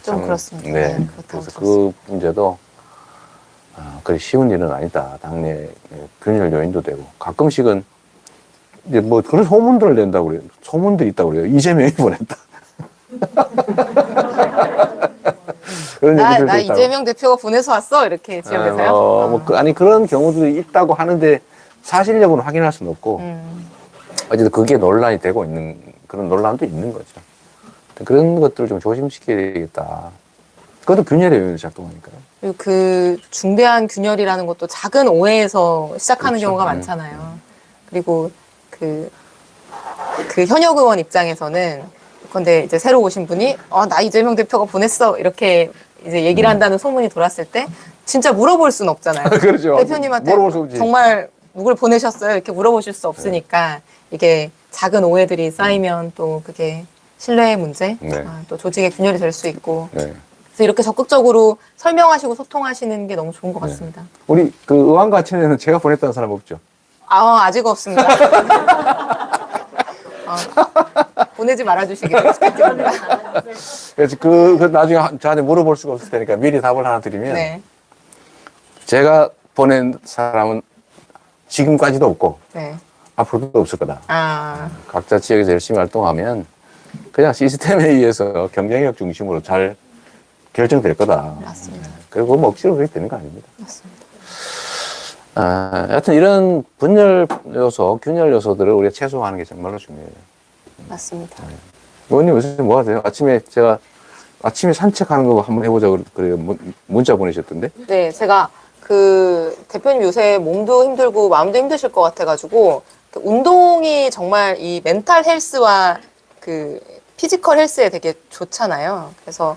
좀 그렇습니다. 네. 네, 그렇다고 그래서 그 문제도 그래 쉬운 일은 아니다. 당내 균열 요인도 되고 가끔씩은 이제 뭐 그런 소문들을 낸다고 그래요. 소문들이 있다고 그래요. 이재명이 보냈다. 그런 얘기들도 나 있다고. 이재명 대표가 보내서 왔어 이렇게 지역에서요. 아니 그런 경우들이 있다고 하는데 사실 여부는 확인할 수는 없고 어쨌든 그게 논란이 되고 있는 그런 논란도 있는 거죠. 그런 것들을 좀 조심시켜야 되겠다. 그것도 균열의 요인으로 작동하니까요. 그리고 그 중대한 균열이라는 것도 작은 오해에서 시작하는 그렇죠. 경우가 많잖아요. 그리고 그 현역 의원 입장에서는 근데 이제 새로 오신 분이 나 이재명 대표가 보냈어 이렇게 이제 얘기를 한다는 소문이 돌았을 때 진짜 물어볼 수는 없잖아요. 그렇죠. 대표님한테 물어볼 수 없지. 정말 누굴 보내셨어요 이렇게 물어보실 수 없으니까 이게 작은 오해들이 쌓이면 또 그게 신뢰의 문제, 네. 또 조직의 균열이 될 수 있고 네. 그래서 이렇게 적극적으로 설명하시고 소통하시는 게 너무 좋은 것 같습니다. 우리 그 의왕과천에는 제가 보냈다는 사람 없죠? 아직 없습니다. 보내지 말아주시길 부탁드립니다. 그래서 그 나중에 저한테 물어볼 수가 없을 테니까 미리 답을 하나 드리면 네, 제가 보낸 사람은 지금까지도 없고 네. 앞으로도 없을 거다. 각자 지역에서 열심히 활동하면 그냥 시스템에 의해서 경쟁력 중심으로 잘 결정될 거다. 맞습니다. 그리고 뭐 억지로 그렇게 되는 거 아닙니다. 맞습니다. 여하튼 이런 분열 요소, 균열 요소들을 우리가 최소화하는 게 정말로 중요해요. 맞습니다. 의원님 요새 뭐 하세요? 아침에 산책하는 거 한번 해보자고 그래요. 문자 보내셨던데? 네, 제가 그 대표님 요새 몸도 힘들고 마음도 힘드실 것 같아가지고 그 운동이 정말 이 멘탈 헬스와 그 피지컬 헬스에 되게 좋잖아요. 그래서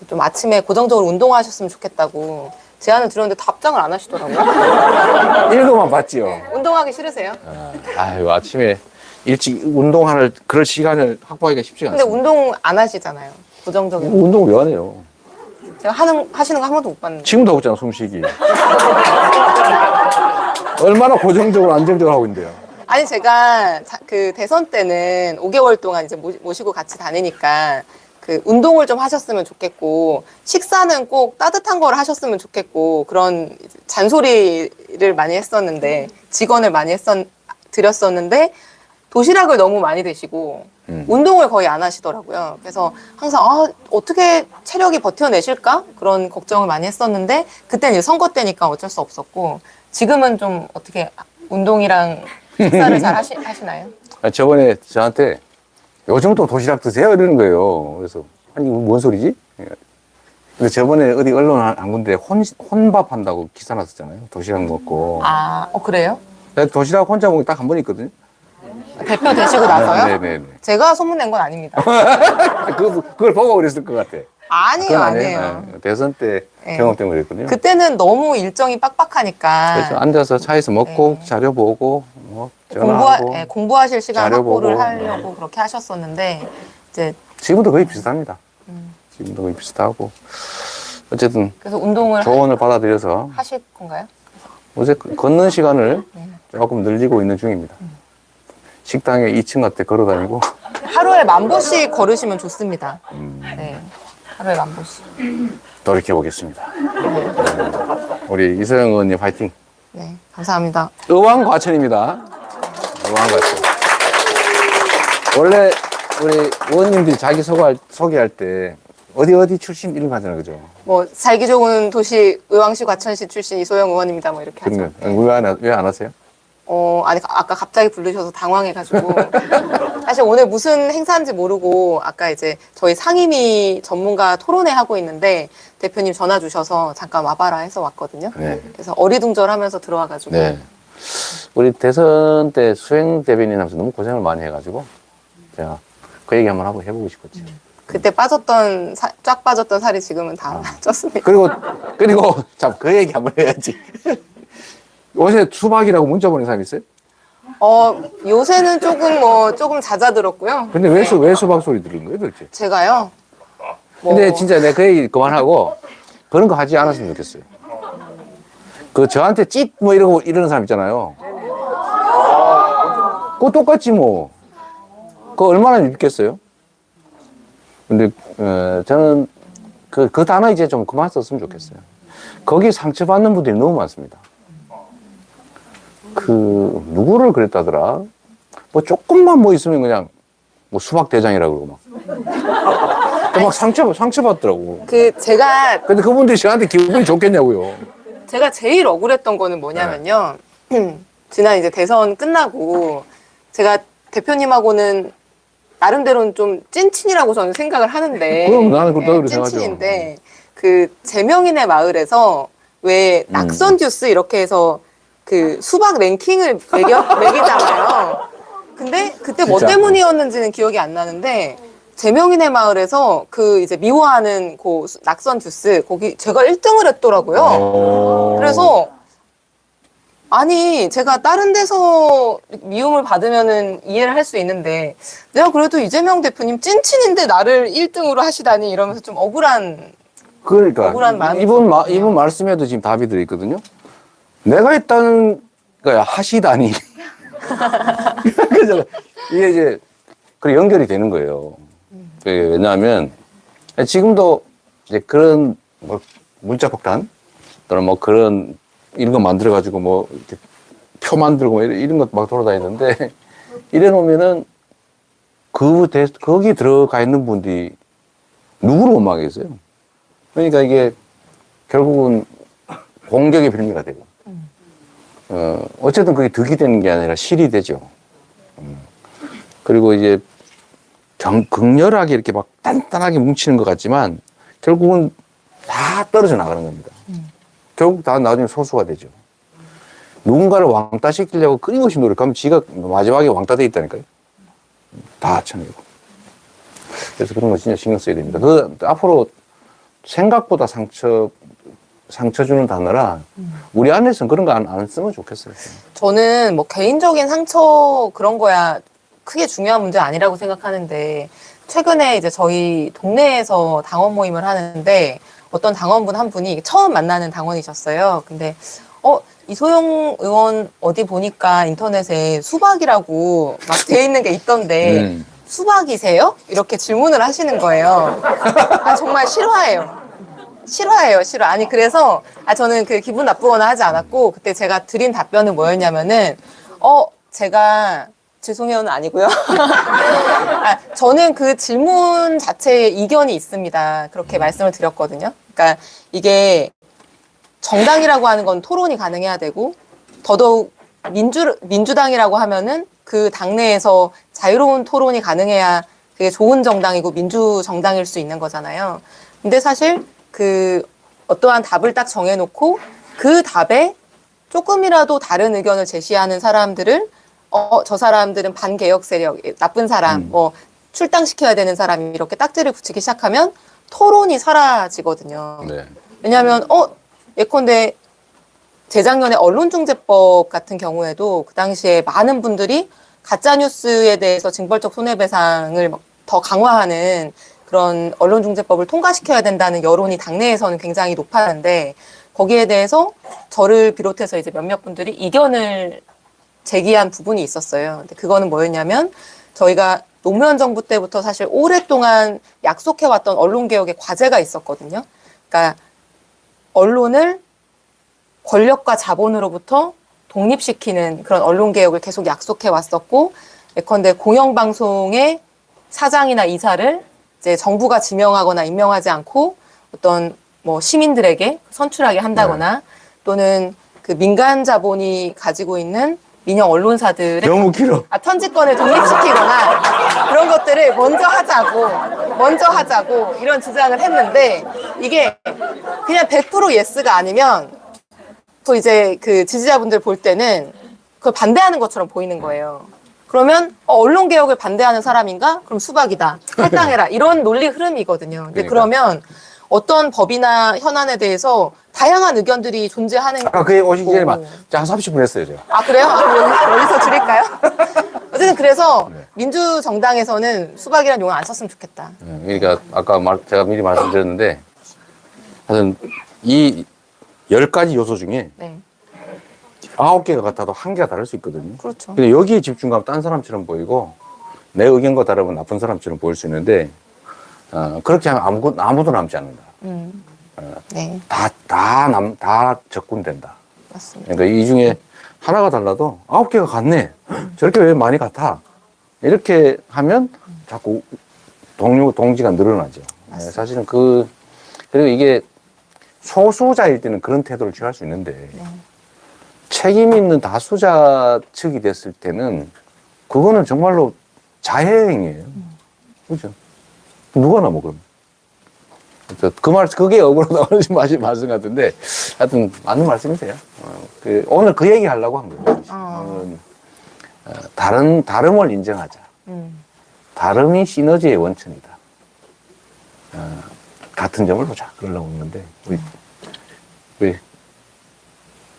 좀 아침에 고정적으로 운동하셨으면 좋겠다고 제안을 드렸는데 답장을 안 하시더라고요. 일도만 봤지요. 운동하기 싫으세요? 아유, 아침에 일찍 운동할 그럴 시간을 확보하기가 쉽지가 근데 않습니다. 운동 안 하시잖아요. 고정적인. 운동을 왜 안 해요? 제가 하시는 거 한 번도 못 봤는데. 지금도 하고 있잖아, 숨쉬기. 얼마나 고정적으로 안정적으로 하고 있는데요. 아니 제가 그 대선 때는 5개월 동안 이제 모시고 같이 다니니까 그 운동을 좀 하셨으면 좋겠고 식사는 꼭 따뜻한 걸 하셨으면 좋겠고 그런 잔소리를 많이 했었는데 직원을 많이 드렸었는데 도시락을 너무 많이 드시고 운동을 거의 안 하시더라고요. 그래서 항상 어떻게 체력이 버텨내실까 그런 걱정을 많이 했었는데 그때는 이제 선거 때니까 어쩔 수 없었고 지금은 좀 어떻게 운동이랑 식사를 잘 하시나요? 저번에 저한테 요 정도 도시락 드세요? 이러는 거예요. 그래서 아니 이거 뭔 소리지? 근데 저번에 어디 언론 한 군데 혼밥 한다고 기사 났었잖아요. 도시락 먹고. 그래요? 내가 도시락 혼자 먹은 게 딱 한 번 있거든요. 대표 되시고 나서요? 네네네. 제가 소문낸 건 아닙니다. 그걸 보고 그랬을 것 같아. 아니에요. 대선 때 네. 경험 때문에 그랬거든요. 그때는 너무 일정이 빡빡하니까 그래서 앉아서 차에서 먹고 자료 보고 전화하고 공부하실 시간 자료 확보를 보고. 하려고 그렇게 하셨었는데 이제 지금도 거의 비슷합니다. 지금도 거의 비슷하고 어쨌든 그래서 운동을 조언을 받아들여서 하실 건가요? 어제 걷는 시간을 조금 늘리고 있는 중입니다. 식당에 2층 같아 걸어 다니고 하루에 10,000보씩 걸으시면 좋습니다. 네, 하루에 10,000보씩. 돌이켜 보겠습니다. 우리 이서영 의원님 파이팅. 네, 감사합니다. 의왕과천입니다. 의왕과천. 원래 우리 의원님들이 자기 소개할 때 어디 출신 이런 거 하잖아요, 그죠? 뭐 살기 좋은 도시 의왕시 과천시 출신 이소영 의원입니다. 뭐 이렇게 하죠. 그런 거 왜 안 하세요? 아니 아까 갑자기 부르셔서 당황해가지고 사실 오늘 무슨 행사인지 모르고 아까 이제 저희 상임위 전문가 토론회 하고 있는데 대표님 전화 주셔서 잠깐 와봐라 해서 왔거든요. 네. 그래서 어리둥절하면서 들어와가지고 네. 우리 대선 때 수행 대변인 하면서 너무 고생을 많이 해가지고 제가 그 얘기 한번 해보고 싶었지. 그때 쫙 빠졌던 살이 지금은 다 쪘습니다. 그리고 참 그 얘기 한번 해야지. 요새 수박이라고 문자 보낸 사람 있어요? 요새는 조금 잦아들었고요. 근데 왜 수박 소리 들은 거예요, 도대체? 제가요. 근데 진짜 내가 그 얘기 그만하고 그런 거 하지 않았으면 좋겠어요. 그 저한테 찢 뭐 이러는 사람 있잖아요. 그거 똑같지 뭐. 그거 얼마나 믿겠어요? 근데 저는 그 단어 이제 좀 그만 썼으면 좋겠어요. 거기 상처받는 분들이 너무 많습니다. 누구를 그랬다더라? 뭐 조금만 뭐 있으면 그냥 뭐 수박 대장이라고 그러고 막 상처받더라고. 근데 그분들이 저한테 기분이 좋겠냐고요. 제가 제일 억울했던 거는 뭐냐면요. 지난 이제 대선 끝나고 제가 대표님하고는 나름대로는 좀 찐친이라고 저는 생각을 하는데. 그럼 나는 그렇다고 그렇게 생각하죠. 찐친인데 그 제명인의 마을에서 왜 낙선 듀스 이렇게 해서 그 수박 랭킹을 매기잖아요. 근데 그때 뭐 진짜? 때문이었는지는 기억이 안 나는데 제명인의 마을에서 그 이제 미워하는 그 낙선 듀스 거기 제가 1등을 했더라고요. 그래서 아니 제가 다른 데서 미움을 받으면은 이해를 할 수 있는데 내가 그래도 이재명 대표님 찐친인데 나를 1등으로 하시다니 이러면서 좀 억울한 그러니까 억울한 마음이 이분 말씀에도 지금 답이 들어있거든요. 내가 했다는 거야 하시다니. 그래서 이게 이제 그 연결이 되는 거예요. 왜냐하면 지금도 이제 그런 뭐 문자 폭탄 또는 뭐 그런 이런 거 만들어 가지고 뭐 이렇게 표 만들고 뭐 이런 것 막 돌아다니는데 이래 놓으면은 거기 들어가 있는 분들이 누구를 원망하겠어요? 그러니까 이게 결국은 공격의 빌미가 되고 어쨌든 그게 득이 되는 게 아니라 실이 되죠. 그리고 이제 극렬하게 이렇게 막 단단하게 뭉치는 것 같지만 결국은 다 떨어져 나가는 겁니다. 결국 다 나중에 소수가 되죠. 누군가를 왕따시키려고 끊임없이 노력하면 지가 마지막에 왕따돼 있다니까요. 다 합쳐내고. 그래서 그런 거 진짜 신경 써야 됩니다. 앞으로 생각보다 상처 주는 단어라 우리 안에서는 그런 거 안 쓰면 좋겠어요. 저는 뭐 개인적인 상처 그런 거야 크게 중요한 문제 아니라고 생각하는데 최근에 이제 저희 동네에서 당원 모임을 하는데 어떤 당원분 한 분이 처음 만나는 당원이셨어요. 근데 이소영 의원 어디 보니까 인터넷에 수박이라고 막 돼 있는 게 있던데 수박이세요? 이렇게 질문을 하시는 거예요. 아, 정말 싫어해요. 싫어. 아니, 그래서, 저는 그 기분 나쁘거나 하지 않았고, 그때 제가 드린 답변은 뭐였냐면은, 제가, 죄송해요는 아니고요. 저는 그 질문 자체에 이견이 있습니다. 그렇게 말씀을 드렸거든요. 그러니까 이게 정당이라고 하는 건 토론이 가능해야 되고, 더더욱 민주당이라고 하면은 그 당내에서 자유로운 토론이 가능해야 그게 좋은 정당이고 민주정당일 수 있는 거잖아요. 근데 사실 그 어떠한 답을 딱 정해놓고 그 답에 조금이라도 다른 의견을 제시하는 사람들을 저 사람들은 반개혁 세력, 나쁜 사람, 뭐 출당시켜야 되는 사람 이렇게 딱지를 붙이기 시작하면 토론이 사라지거든요. 네. 왜냐하면 예컨대 재작년에 언론중재법 같은 경우에도 그 당시에 많은 분들이 가짜뉴스에 대해서 징벌적 손해배상을 더 강화하는 그런 언론중재법을 통과시켜야 된다는 여론이 당내에서는 굉장히 높았는데 거기에 대해서 저를 비롯해서 이제 몇몇 분들이 이견을 제기한 부분이 있었어요. 근데 그거는 뭐였냐면 저희가 노무현 정부 때부터 사실 오랫동안 약속해왔던 언론개혁의 과제가 있었거든요. 그러니까 언론을 권력과 자본으로부터 독립시키는 그런 언론개혁을 계속 약속해왔었고 예컨대 공영방송의 사장이나 이사를 이제 정부가 지명하거나 임명하지 않고 어떤 뭐 시민들에게 선출하게 한다거나 또는 그 민간 자본이 가지고 있는 민영 언론사들의 너무 길어. 편집권을 독립시키거나 그런 것들을 먼저 하자고 이런 주장을 했는데 이게 그냥 100% 예스가 아니면 또 이제 그 지지자분들 볼 때는 그걸 반대하는 것처럼 보이는 거예요. 그러면 언론 개혁을 반대하는 사람인가? 그럼 수박이다. 할당해라. 이런 논리 흐름이거든요. 근데 그러면 어떤 법이나 현안에 대해서 다양한 의견들이 존재하는 아까 그게 오시기 전에 한 30분 했어요, 제가. 아, 그래요? 여기서 줄일까요? 어쨌든 그래서 민주정당에서는 수박이라는 용어 안 썼으면 좋겠다. 그러니까 아까 제가 미리 말씀드렸는데 하여튼 이 10가지 요소 중에 네. 9개가 같아도 1개가 다를 수 있거든요. 그렇죠. 근데 여기에 집중하면 딴 사람처럼 보이고 내 의견과 다르면 나쁜 사람처럼 보일 수 있는데 그렇게 하면 아무도 남지 않는다. 네. 다 적군된다. 맞습니다. 그러니까 이 중에 하나가 달라도 9개가 같네. 저렇게 왜 많이 같아? 이렇게 하면 자꾸 동지가 늘어나죠. 사실은 그리고 이게 소수자일 때는 그런 태도를 취할 수 있는데 책임 있는 다수자 측이 됐을 때는 그거는 정말로 자해행위예요. 그죠? 누가 남아, 그럼? 그게 억울하다고 하는 말씀 같은데, 하여튼, 맞는 말씀이세요. 오늘 그 얘기 하려고 한 거예요. 오늘은, 다름을 인정하자. 다름이 시너지의 원천이다. 같은 점을 보자. 그러려고 했는데, 우리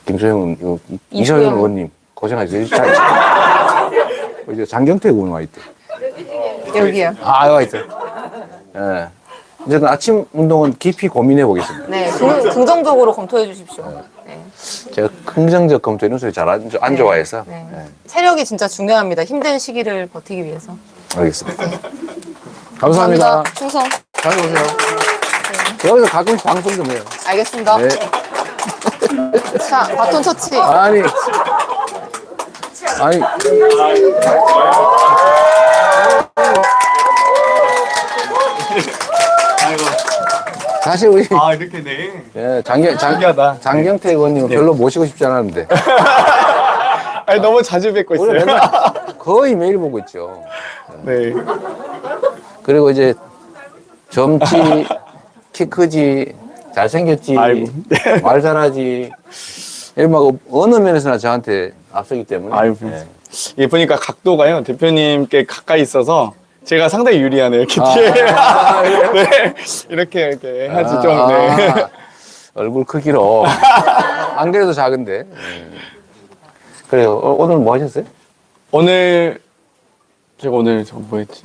김소영, 이소영 의원님, 고생하셨어요. 이제 장경태 의원 와 있대. 여기요. 와 있어. 예. 이제 아침 운동은 깊이 고민해 보겠습니다. 네, 긍정적으로 검토해 주십시오. 네. 제가 긍정적 검토 이런 소리 잘 안 좋아해서. 네. 예. 체력이 진짜 중요합니다. 힘든 시기를 버티기 위해서. 알겠습니다. 감사합니다. 충성. 잘 보세요. 여기서 가끔씩 방송 좀 해요. 알겠습니다. 네. 자, 바톤 터치. 아니. 사실 우리 이렇게 네. 예, 신기하다. 장경태 의원님은 별로 모시고 싶지 않았는데 아니, 너무 자주 뵙고 우리 있어요. 맨날 거의 매일 보고 있죠. 네. 그리고 이제 젊지, 키 크지, 잘생겼지, 아이고. 말 잘하지. 막 어느 면에서나 저한테 앞서기 때문에. 아이고. 예. 이게 보니까 각도가요, 대표님께 가까이 있어서 제가 상당히 유리하네요, 이렇게 뒤에. 네. 이렇게 해야지 좀, 네. 얼굴 크기로. 안 그래도 작은데. 그래요. 오늘 뭐 하셨어요? 제가 오늘 뭐 했지?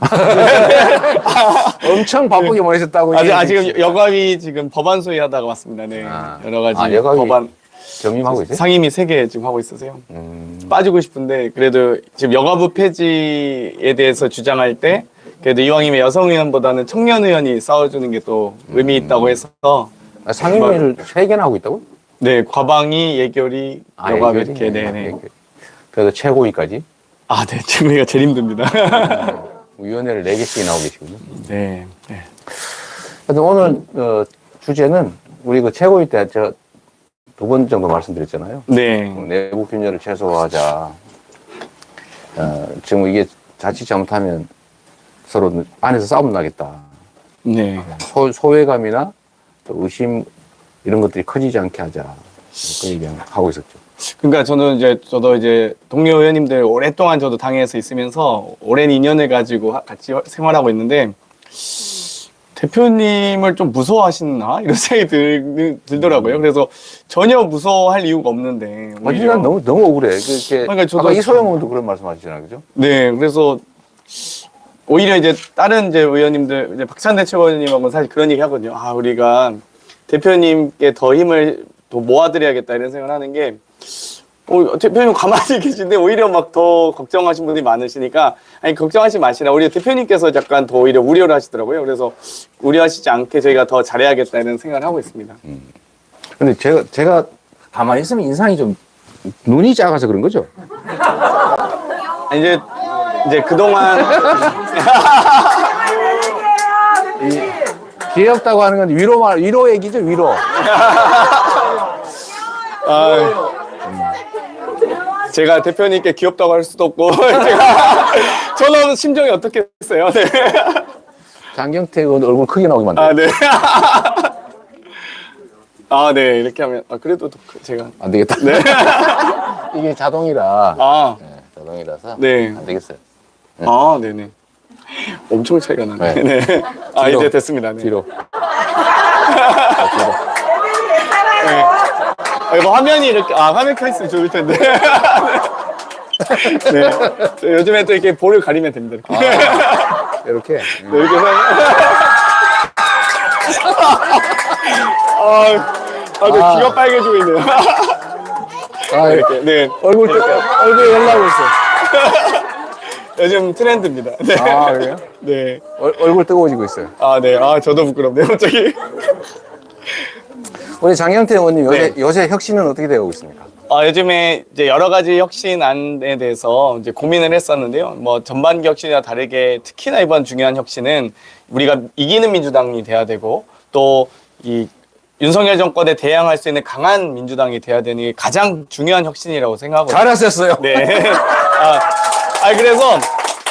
엄청 바쁘게 보내셨다고. 지금 여가위 지금 법안 소위하다가 왔습니다. 네. 여러 가지 여가위 법안 겸임하고 있어요? 상임위 3개 지금 하고 있으세요. 빠지고 싶은데 그래도 지금 여가부 폐지에 대해서 주장할 때 그래도 이왕이면 여성 의원보다는 청년 의원이 싸워주는 게 또 의미 있다고 해서 상임위를 3개나 하고 있다고? 네, 과방위, 예결위, 여가위 예결위? 이렇게 네네. 예결위. 그래서 최고위까지? 네, 지금이가 제일 힘듭니다. 위원회를 4개씩이나 하고 계시군요. 네. 네. 하여튼 오늘 주제는 우리 그 최고위 때 저 2번 정도 말씀드렸잖아요. 네. 내부 균열을 최소화하자. 지금 이게 자칫 잘못하면 서로 안에서 싸움 나겠다. 네. 소외감이나 또 의심 이런 것들이 커지지 않게 하자. 그 얘기 하고 있었죠. 그러니까 저도 이제 동료 의원님들 오랫동안 저도 당에서 있으면서 오랜 인연을 가지고 같이 생활하고 있는데 대표님을 좀 무서워하시나 이런 생각이 들더라고요. 그래서 전혀 무서워할 이유가 없는데. 난 너무 억울해. 그러니까 저도 아까 이소영 의원도 그런 말씀하시잖아요, 그죠? 네, 그래서 오히려 이제 다른 이제 의원님들 이제 박찬대 최고위원님하고는 사실 그런 얘기 하거든요. 우리가 대표님께 더 힘을 더 모아드려야겠다 이런 생각을 하는 게. 대표님 가만히 계신데 오히려 막 더 걱정하신 분들이 많으시니까 걱정하지 마시라. 오히려 대표님께서 약간 더 오히려 우려를 하시더라고요. 그래서 우려하시지 않게 저희가 더 잘해야겠다 이런 생각을 하고 있습니다. 근데 제가 가만히 있으면 인상이 좀 눈이 작아서 그런 거죠? 이제 그동안 귀엽다고 하는 건 위로 얘기죠, 위로. 제가 대표님께 귀엽다고 할 수도 없고 저는 심정이 어떻겠어요? 네. 장경태 의원 얼굴 크게 나오게 만들어요. 네. 네. 이렇게 하면 그래도 제가 안 되겠다. 네. 이게 자동이라. 아, 네, 자동이라서. 네. 안 되겠어요. 아, 네네. 엄청 차이가 나네. 네. 네. 아, 뒤로. 이제 됐습니다. 네. 뒤로. 네. 아, 이거 화면이 이렇게, 화면 켜있으면 좋을 텐데. 네. 요즘에 또 이렇게 볼을 가리면 됩니다. 이렇게. 이렇게. 네, 이렇게 해서. 귀가 빨개지고 있네요. 이렇게. 네. 얼굴에 연락 오세요. 요즘 트렌드입니다. 네. 그래요? 네. 얼굴 뜨거워지고 있어요. 네. 저도 부끄럽네요, 갑자기. 우리 장경태 의원님 요새 혁신은 어떻게 되고 있습니까? 요즘에 이제 여러 가지 혁신안에 대해서 이제 고민을 했었는데요. 뭐 전반기 혁신이와 다르게 특히나 이번 중요한 혁신은 우리가 이기는 민주당이 돼야 되고 또 이 윤석열 정권에 대항할 수 있는 강한 민주당이 돼야 되는 게 가장 중요한 혁신이라고 생각하거든요. 잘하셨어요. 네. 그래서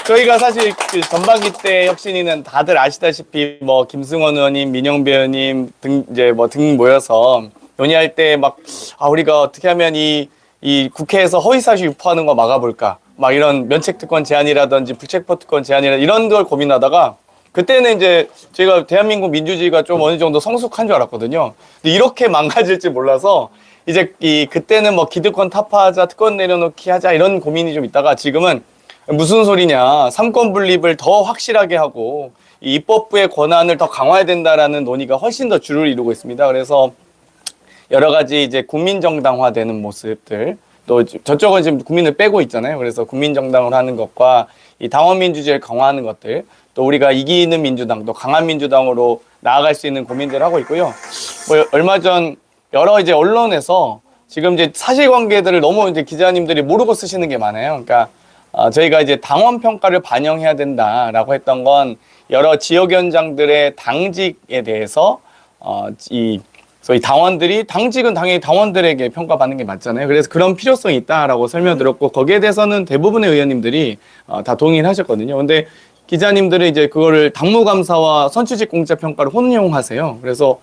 저희가 사실 그 전반기 때 혁신이는 다들 아시다시피 뭐 김승원 의원님, 민영배 의원님 등 이제 뭐 등 모여서 논의할 때 막 우리가 어떻게 하면 이 국회에서 허위사실 유포하는 거 막아볼까 막 이런 면책특권 제한이라든지 불체포특권 제한이라 이런 걸 고민하다가 그때는 이제 저희가 대한민국 민주주의가 좀 어느 정도 성숙한 줄 알았거든요. 근데 이렇게 망가질 줄 몰라서 이제 그때는 뭐 기득권 타파하자, 특권 내려놓기 하자 이런 고민이 좀 있다가 지금은 무슨 소리냐, 삼권 분립을 더 확실하게 하고 이 입법부의 권한을 더 강화해야 된다라는 논의가 훨씬 더 주를 이루고 있습니다. 그래서 여러 가지 이제 국민정당화되는 모습들, 또 저쪽은 지금 국민을 빼고 있잖아요. 그래서 국민정당을 하는 것과 이 당원민주주의를 강화하는 것들, 또 우리가 이기는 민주당, 또 강한 민주당으로 나아갈 수 있는 고민들을 하고 있고요. 뭐 얼마 전 여러 이제 언론에서 지금 이제 사실관계들을 너무 이제 기자님들이 모르고 쓰시는 게 많아요. 그러니까 저희가 이제 당원 평가를 반영해야 된다라고 했던 건 여러 지역 위원장들의 당직에 대해서 저희 당원들이 당직은 당연히 당원들에게 평가받는 게 맞잖아요. 그래서 그런 필요성이 있다라고 설명드렸고 거기에 대해서는 대부분의 의원님들이 다 동의를 하셨거든요. 근데 기자님들은 이제 그거를 당무감사와 선출직 공짜 평가를 혼용하세요. 그래서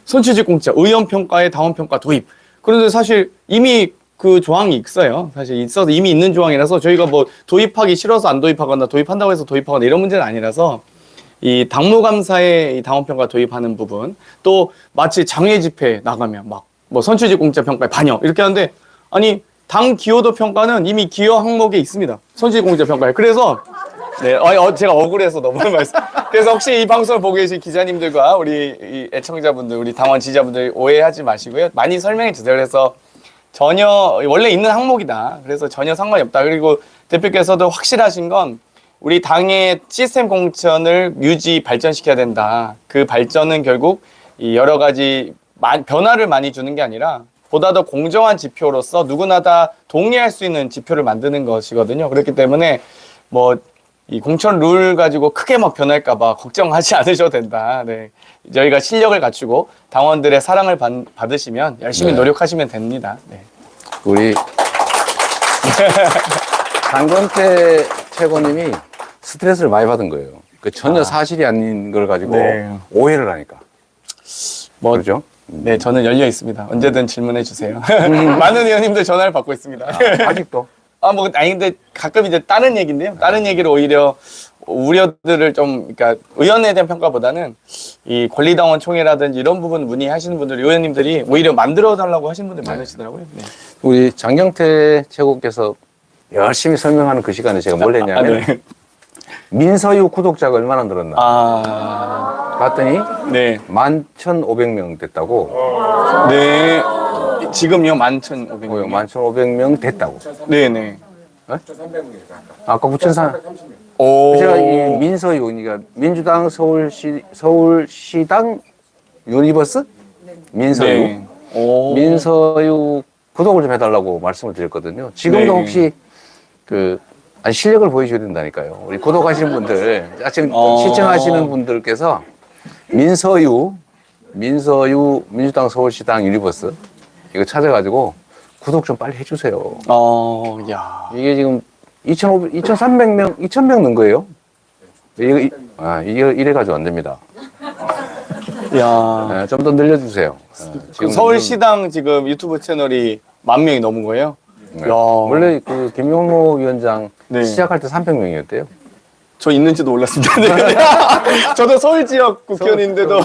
선출직 공짜, 의원 평가에 당원 평가 도입. 그런데 사실 이미 그 조항이 있어요. 사실 있어서 이미 있는 조항이라서 저희가 뭐 도입하기 싫어서 안 도입하거나 도입한다고 해서 도입하거나 이런 문제는 아니라서 이 당무감사에 이 당원평가 도입하는 부분, 또 마치 장외 집회 나가면 막 뭐 선출직 공짜 평가에 반영 이렇게 하는데 아니 당 기여도 평가는 이미 기여 항목에 있습니다. 선출직 공짜 평가에. 그래서 네, 제가 억울해서 너무 말씀. 그래서 혹시 이 방송을 보고 계신 기자님들과 우리 이 애청자분들, 우리 당원 지지자분들 오해하지 마시고요. 많이 설명해 주세요. 그래서 전혀 원래 있는 항목이다. 그래서 전혀 상관이 없다. 그리고 대표께서도 확실하신 건 우리 당의 시스템 공천을 유지 발전시켜야 된다. 그 발전은 결국 이 여러 가지 변화를 많이 주는 게 아니라 보다 더 공정한 지표로서 누구나 다 동의할 수 있는 지표를 만드는 것이거든요. 그렇기 때문에 뭐 이 공천 룰 가지고 크게 막 변할까봐 걱정하지 않으셔도 된다. 네. 저희가 실력을 갖추고 당원들의 사랑을 받으시면 열심히 네. 노력하시면 됩니다. 네. 우리 장건태 최고님이 스트레스를 많이 받은 거예요. 그 전혀 사실이 아닌 걸 가지고 네. 오해를 하니까. 뭐 그렇죠? 네, 저는 열려 있습니다. 언제든 질문해 주세요. 많은 의원님들 전화를 받고 있습니다. 아직도. 근데 가끔 이제 다른 얘기인데요. 다른 얘기를 오히려 우려들을 좀, 그러니까 의원에 대한 평가보다는 이 권리당원 총회라든지 이런 부분 문의하시는 분들, 의원님들이 오히려 만들어 달라고 하시는 분들 많으시더라고요. 네. 우리 장경태 최고께서 열심히 설명하는 그 시간에 제가 뭘 했냐면 네. 민서유 구독자가 얼마나 늘었나 봤더니 네. 11,500명 됐다고. 네. 지금요, 11,500명. 11,500명 됐다고. 네네. 아까 9,400. 오. 제가 이 민서유, 그러니까 민주당 서울시당 유니버스? 민서유. 네. 오. 민서유 구독을 좀 해달라고 말씀을 드렸거든요. 지금도 네. 혹시 아니, 실력을 보여줘야 된다니까요. 우리 구독하시는 분들, 지금 시청하시는 분들께서 민서유 민주당 서울시당 유니버스 이거 찾아가지고 구독 좀 빨리 해주세요. 야. 이게 지금 2,300명, 2,000명 는 거예요. 이게 이래가지고 안 됩니다. 야. 네, 좀 더 늘려주세요. 지금 서울시당 지금 유튜브 채널이 10,000명이 넘은 거예요? 네. 야. 원래 그 김용호 위원장 네. 시작할 때 300명이었대요. 저 있는지도 몰랐습니다. 네. 저도 서울 지역 국회의원인데도.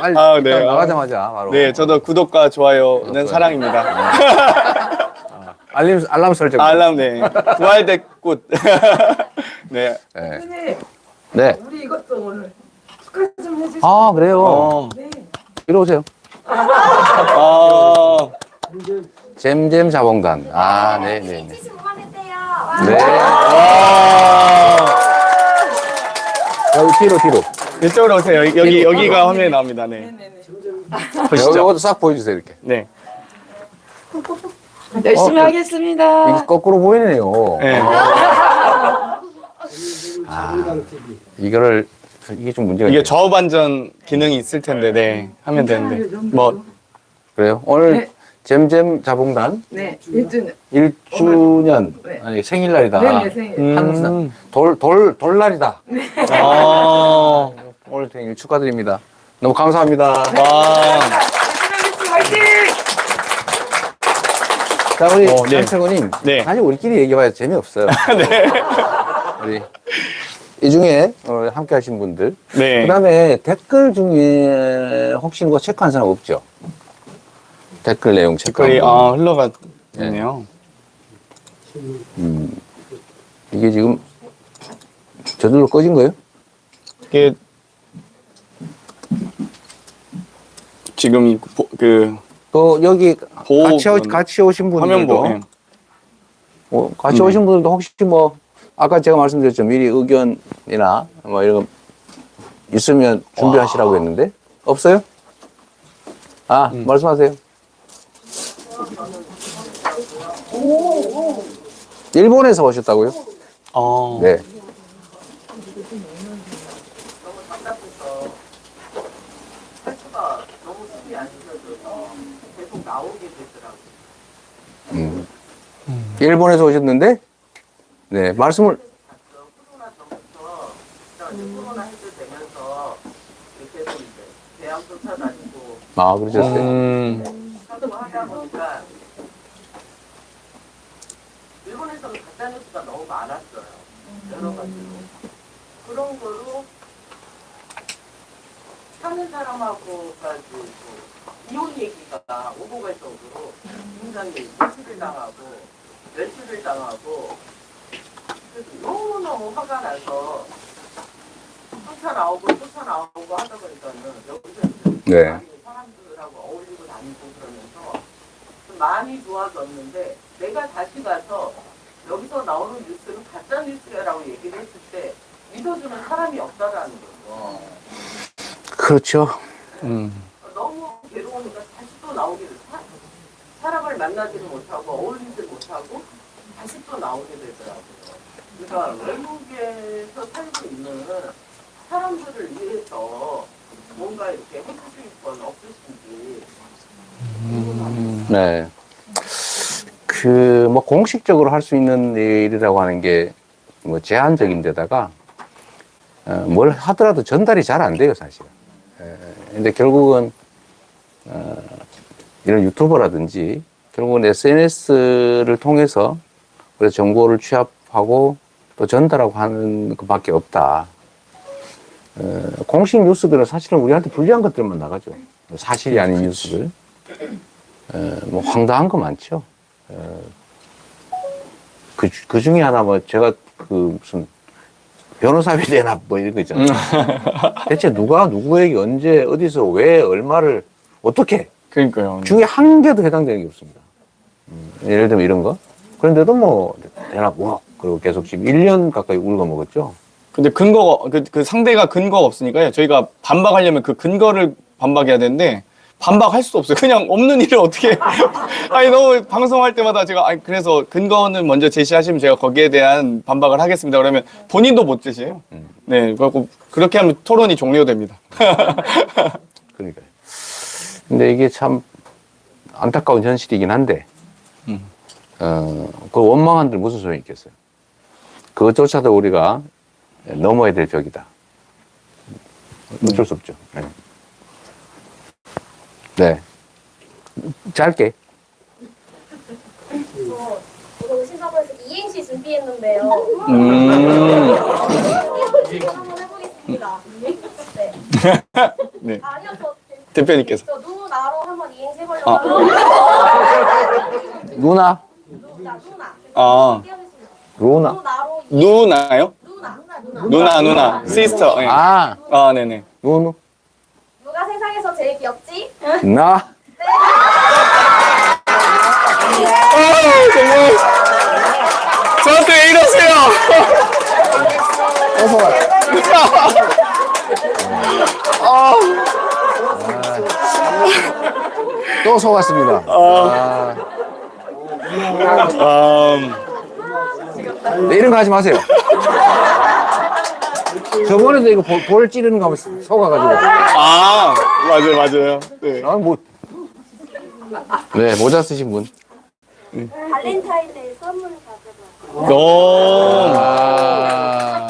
빨리 네. 나가자마자 바로. 네, 저도 구독과 좋아요는 사랑입니다. 알람 설정. 알람, 네. 부활대 꽃. 네. 네. 네. 우리 이것도 오늘 축하 좀 해주세요. 아, 그래요. 이리 오세요. 잼잼 자봉단. 네. 네. 여기 뒤로. 이쪽으로 오세요. 여기가 화면에 나옵니다. 네. 보시죠. 이것도 싹 보여주세요, 이렇게. 네. 열심히 하겠습니다. 이게 거꾸로 보이네요. 네. 이게 좀 문제가 이게 있네요. 좌우 반전 기능이 있을 텐데, 네. 하면 되는데. 뭐, 그래요? 오늘 잼잼 자봉단 네, 1주년. 1주년 네. 아니 생일날이다. 네, 생일. 한 돌날이다. 아, 오늘 생일 축하드립니다. 너무 감사합니다. 와. 화이팅! 자, 우리 네. 장채고님, 네. 사실 우리끼리 얘기해봐야 재미없어요. 우리 이 중에 함께 하신 분들. 네. 그 다음에 댓글 중에 혹시 뭐 체크한 사람 없죠? 댓글 내용 체크한 댓글이 분. 흘러갔네요. 이게 지금 저절로 꺼진 거예요? 이게 지금 또 여기 보호 같이 오신 분들도 화면 같이 오신 분들도 혹시 뭐 아까 제가 말씀드렸죠, 미리 의견이나 뭐 이런 거 있으면 준비하시라고 했는데 없어요? 말씀하세요. 일본에서 오셨다고요? 네. 일본에서 오셨는데, 네, 말씀을. 그러셨어요? 하다 보니까 일본에서는 가짜뉴스가 너무 많았어요. 여러 가지로. 그런 거로 사는 사람하고까지 이혼 얘기가 오고 갈 정도로 굉장히 매수를 당하고 외출을 당하고 그래서 너무너무 화가 나서 쫓아나오고 하다 보니까는 여기서 네. 사람들하고 어울리고 다니고 그러면서 좀 많이 좋아졌는데 내가 다시 가서 여기서 나오는 뉴스는 가짜 뉴스라고 얘기를 했을 때 믿어주는 사람이 없다라는 거죠. 그렇죠. 너무 괴로우니까 다시 또 나오게 돼서 사람을 만나지를 못하고 어울리지를 못하고 다시 또 나오게 되더라고요. 그러니까 외국에서 살고 있는 사람들을 위해서 뭔가 이렇게 해주실 건 없으신지. 네. 뭐 공식적으로 할 수 있는 일이라고 하는 게 뭐 제한적인 데다가 뭘 하더라도 전달이 잘 안 돼요, 사실은. 근데 결국은 이런 유튜버라든지 결국은 SNS를 통해서 그래서 정보를 취합하고 또 전달하고 하는 것밖에 없다. 공식 뉴스들은 사실은 우리한테 불리한 것들만 나가죠. 사실이 아닌 뉴스들. 뭐 황당한 거 많죠. 그 중에 하나 뭐 제가 무슨 변호사비 대납 뭐 이런 거 있잖아요. 대체 누가 누구에게 언제 어디서 왜 얼마를 어떻게 그러니까요. 중에 한 개도 해당되는 게 없습니다. 예를 들면 이런 거. 그런데도 뭐 대납 5억 그리고 계속 지금 1년 가까이 울고 먹었죠. 근데 근거가 그 상대가 근거가 없으니까요. 저희가 반박하려면 그 근거를 반박해야 되는데 반박할 수도 없어요. 그냥 없는 일을 어떻게 아니 너무 방송할 때마다 제가 그래서 근거는 먼저 제시하시면 제가 거기에 대한 반박을 하겠습니다. 그러면 본인도 못 제시해요. 네, 그래갖고 그렇게 하면 토론이 종료됩니다. 그러니까요. 근데 이게 참 안타까운 현실이긴 한데, 그 원망한들 무슨 소용이 있겠어요. 그것조차도 우리가 넘어야 될 벽이다. 어쩔 수 없죠. 네. 네. 짧게. 저도 싱가포르에서 이행시 준비했는데요. 한번 해보겠습니다. 네. 네. 아니요, 저 대표님께서. 누나로 한번 이행시 해보려고 하는데. 누나? 누나. 아, 루나? 누나로 누나요? 누나. 누나, 시스터. 네. 아, 네네. 누누? 누가 세상에서 제일 귀엽지? 나? 정말 저한테 왜 이러세요? 또 속았습니다. 네, 이런 거 하지 마세요. 저번에도 이거 볼 찌르는 거 하면 속아가지고. 맞아요. 네. 아, 뭐, 네, 모자 쓰신 분. 발렌타인데이 선물 받으러. 오. 아,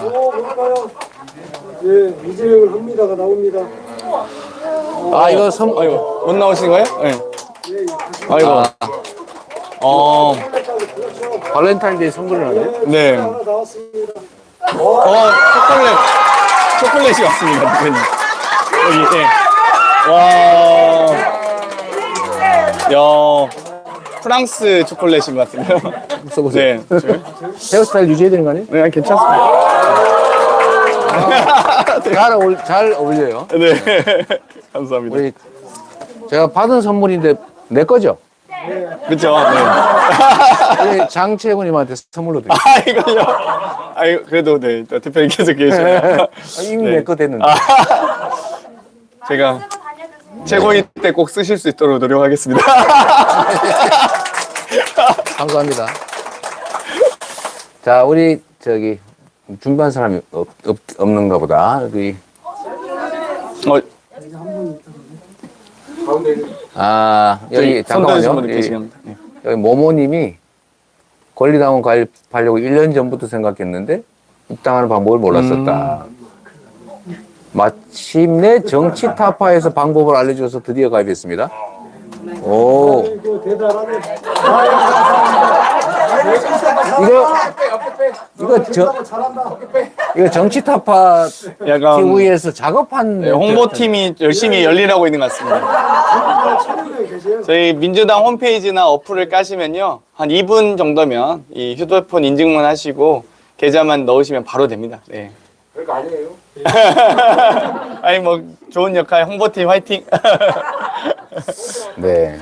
예, 이재명을 합니다가 나옵니다. 아 이거 선, 아이고, 못 나오신 거예요? 네. 아이고. 아, 어, 발렌타인데이 선물이라네. 네. 하나 나왔습니다. 초콜릿이 왔습니다, 대표님. 여기, 예. 와. 야, 프랑스 초콜릿인 것 같은데요. 써보세요. 네. 헤어스타일 유지해야 되는 거 아니에요? 네, 괜찮습니다. 잘 어울려요. 네. 감사합니다. 우리 제가 받은 선물인데 내 거죠? 그쵸? 네. 우리 장채구님한테 선물로 드릴게요. 아, 이걸요? 아, 이거 그래도 네. 또 대표님 계속 계시네요. 이미 네. 내 거 됐는데. 제가 쓰고 다녀주세요. 최고위 때 꼭 쓰실 수 있도록 노력하겠습니다. 감사합니다. 자, 우리 저기 준비한 사람이 없는가 보다. 여기 여기 손 드신 잠깐만요. 분들 계시겠습니다. 네. 여기 모모님이 권리당원 가입하려고 1년 전부터 생각했는데 입당하는 방법을 몰랐었다. 마침내 정치 타파에서 방법을 알려줘서 드디어 가입했습니다. 오, 이거 대단하네. 이거 정치 타파 약간 TV에서 작업한 네, 홍보팀이 열심히 열일하고 있는 것 같습니다. 저희 민주당 홈페이지나 어플을 까시면요. 한 2분 정도면 이 휴대폰 인증만 하시고 계좌만 넣으시면 바로 됩니다. 네. 별거 아니에요. 아니 뭐 좋은 역할 홍보팀 화이팅. 네.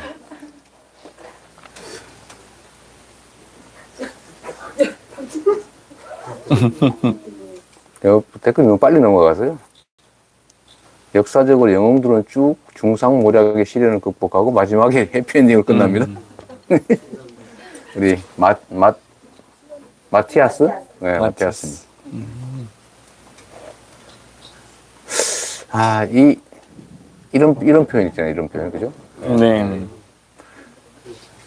댓글 너무 빨리 넘어가서요. 역사적으로 영웅들은 쭉 중상모략의 시련을 극복하고 마지막에 해피엔딩을 끝납니다. 우리 마티아스? 네, 마티아스. 아, 이런 표현 있잖아요. 이런 표현, 그죠? 네.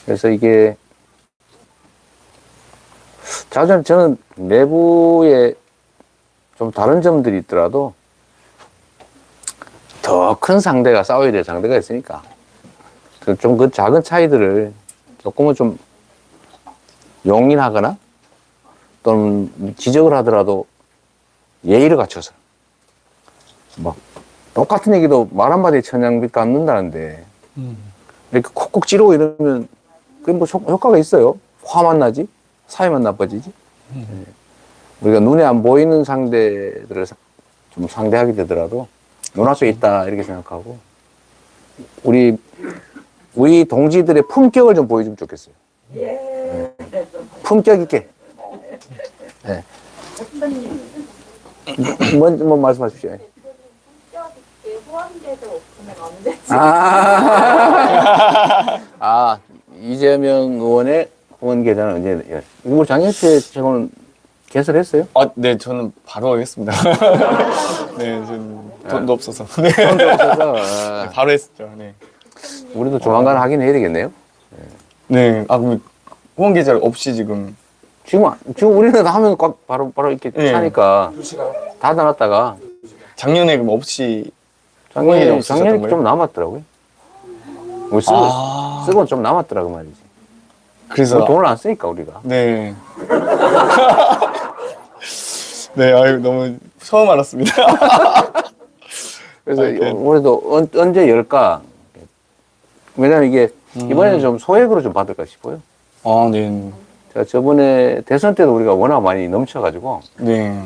그래서 이게 저는 내부에 좀 다른 점들이 있더라도 더 큰 상대가 싸워야 될 상대가 있으니까 좀 그 작은 차이들을 조금은 좀 용인하거나 또는 지적을 하더라도 예의를 갖춰서 막 똑같은 얘기도 말 한마디에 천냥빚 갚는다는데 이렇게 콕콕 찌르고 이러면 그게 뭐 효과가 있어요. 화만 나지 사회만 나빠지지. 우리가 눈에 안 보이는 상대들을 좀 상대하게 되더라도 눈앞에 있다 이렇게 생각하고 우리 동지들의 품격을 좀 보여주면 좋겠어요. 네. 품격 있게. 네. 뭐 말씀하십시오. 후원제도 오픈을 언제? 이재명 의원의 후원 계좌는 언제? 이거 작년에 저거는 개설했어요? 네, 저는 바로 하겠습니다. 네, 저는 돈도 없어서. 네. 돈도 없어서 바로 했었죠. 네. 우리도 조만간 하긴 해야 되겠네요. 네. 그럼 후원 계좌 없이 지금 지금 우리는 하면 바로 이렇게 네. 차니까 다 나갔다가 작년에 그럼 없이 작년에 없으셨던 거예요? 좀 남았더라고요. 우리 쓰고 좀 남았더라고 말이지. 그래서 돈을 안 쓰니까 우리가. 네. 네, 아유 너무 처음 알았습니다. 그래서 네. 올해도 언제 열까? 왜냐면 이게 이번에는 좀 소액으로 좀 받을까 싶어요. 네. 제가 저번에 대선 때도 우리가 워낙 많이 넘쳐가지고 네.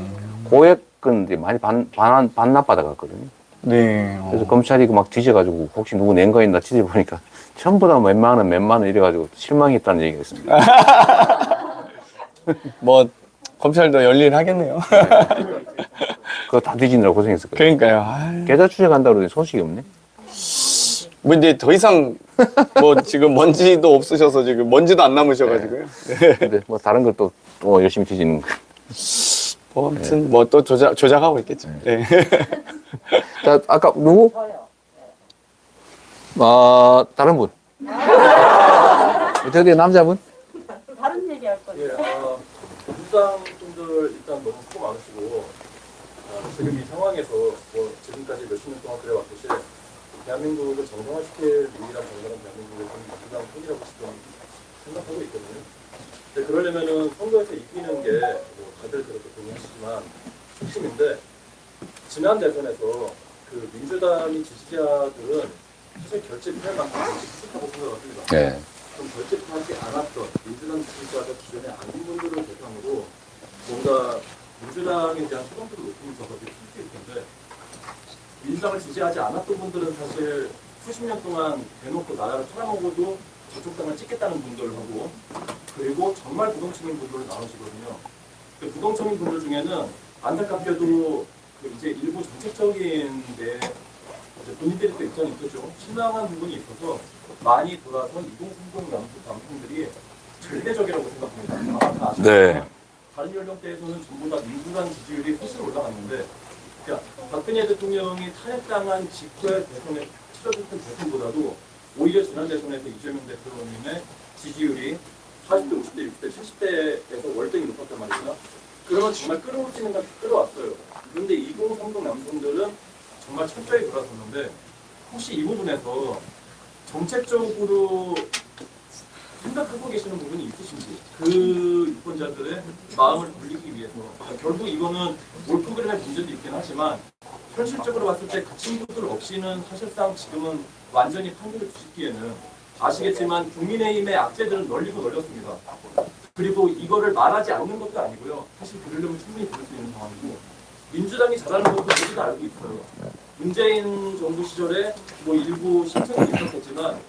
고액은 이제 많이 반납 받아갔거든요. 네. 그래서 검찰이 막 뒤져가지고 혹시 누구 낸 거 있나 뒤져보니까 전부 다 몇만 원 이래가지고 실망했다는 얘기가 있습니다. 뭐 검찰도 열일 하겠네요. 그거 다 뒤지느라 고생했을 거예요. 그러니까요. 계좌 추적한다고 그러더니 소식이 없네. 뭐 이제 더 이상 뭐 지금 먼지도 없으셔서 지금 먼지도 안 남으셔가지고요. 네. 근데 뭐 다른 걸 또 열심히 뒤지는 거. 뭐 아무튼 뭐 또 조작하고 있겠죠. 네. 자, 아까 누구? 다른 분. 어떻게 남자분? 다른 얘기할 건데. 예, 민주당 분들 일단 너무 수고 많으시고 지금 이 상황에서 뭐 지금까지 몇십 년 동안 그래왔듯이 대한민국을 정상화시킬 유일한 정당은 대한민국의 민주당 뿐이라고 지금 생각하고 있거든요. 근데 그러려면은 선거에서 이기는 게뭐 다들 그렇게 동의하시지만 핵심인데 지난 대선에서 그 민주당이 지지자들은 사실 결집할 만큼 결집했다고 생각합니다. 네. 좀 결집하지 않았던 민주당 지지자가 기존에 아닌 분들을 대상으로 뭔가 민주당에 대한 소감도를 높이는 작업이 필수 있을 텐데 민주당을 지지하지 않았던 분들은 사실 수십 년 동안 대놓고 나라를 팔아먹어도 저쪽 당을 찍겠다는 분들하고 그리고 정말 부동층인 분들을 나누시거든요. 그 부동층인 분들 중에는 안타깝게도 그 이제 일부 정책적인데 본인들이 또 입장이 있겠죠. 실망한 부분이 있어서 많이 돌아선 2030 남성들이 절대적이라고 생각합니다. 아마 다 아시죠? 네. 다른 연령대에서는 전부 다 민주당 지지율이 훨씬 올라갔는데 그러니까 박근혜 대통령이 탄핵당한 직후의 대선에 치러졌던 대선보다도 오히려 지난 대선에서 이재명 대표님의 지지율이 40대, 50대, 60대, 70대에서 월등히 높았단 말이죠. 그러면 정말 끌어올지는 끌어왔어요. 그런데 2030 남성들은 정말 철저히 돌아섰는데 혹시 이 부분에서 정책적으로 생각하고 계시는 부분이 있으신지 그 유권자들의 마음을 돌리기 위해서 결국 이거는 몰프그램의 문제도 있긴 하지만 현실적으로 봤을 때 그 친구들 없이는 사실상 지금은 완전히 판결을 주시기에는 아시겠지만 국민의힘의 악재들은 널리고 널렸습니다. 그리고 이거를 말하지 않는 것도 아니고요. 사실 들으려면 충분히 들을 수 있는 상황이고 민주당이 잘하는 것도 모두가 알고 있어요. 문재인 정부 시절에 뭐 일부 신청이 있었겠지만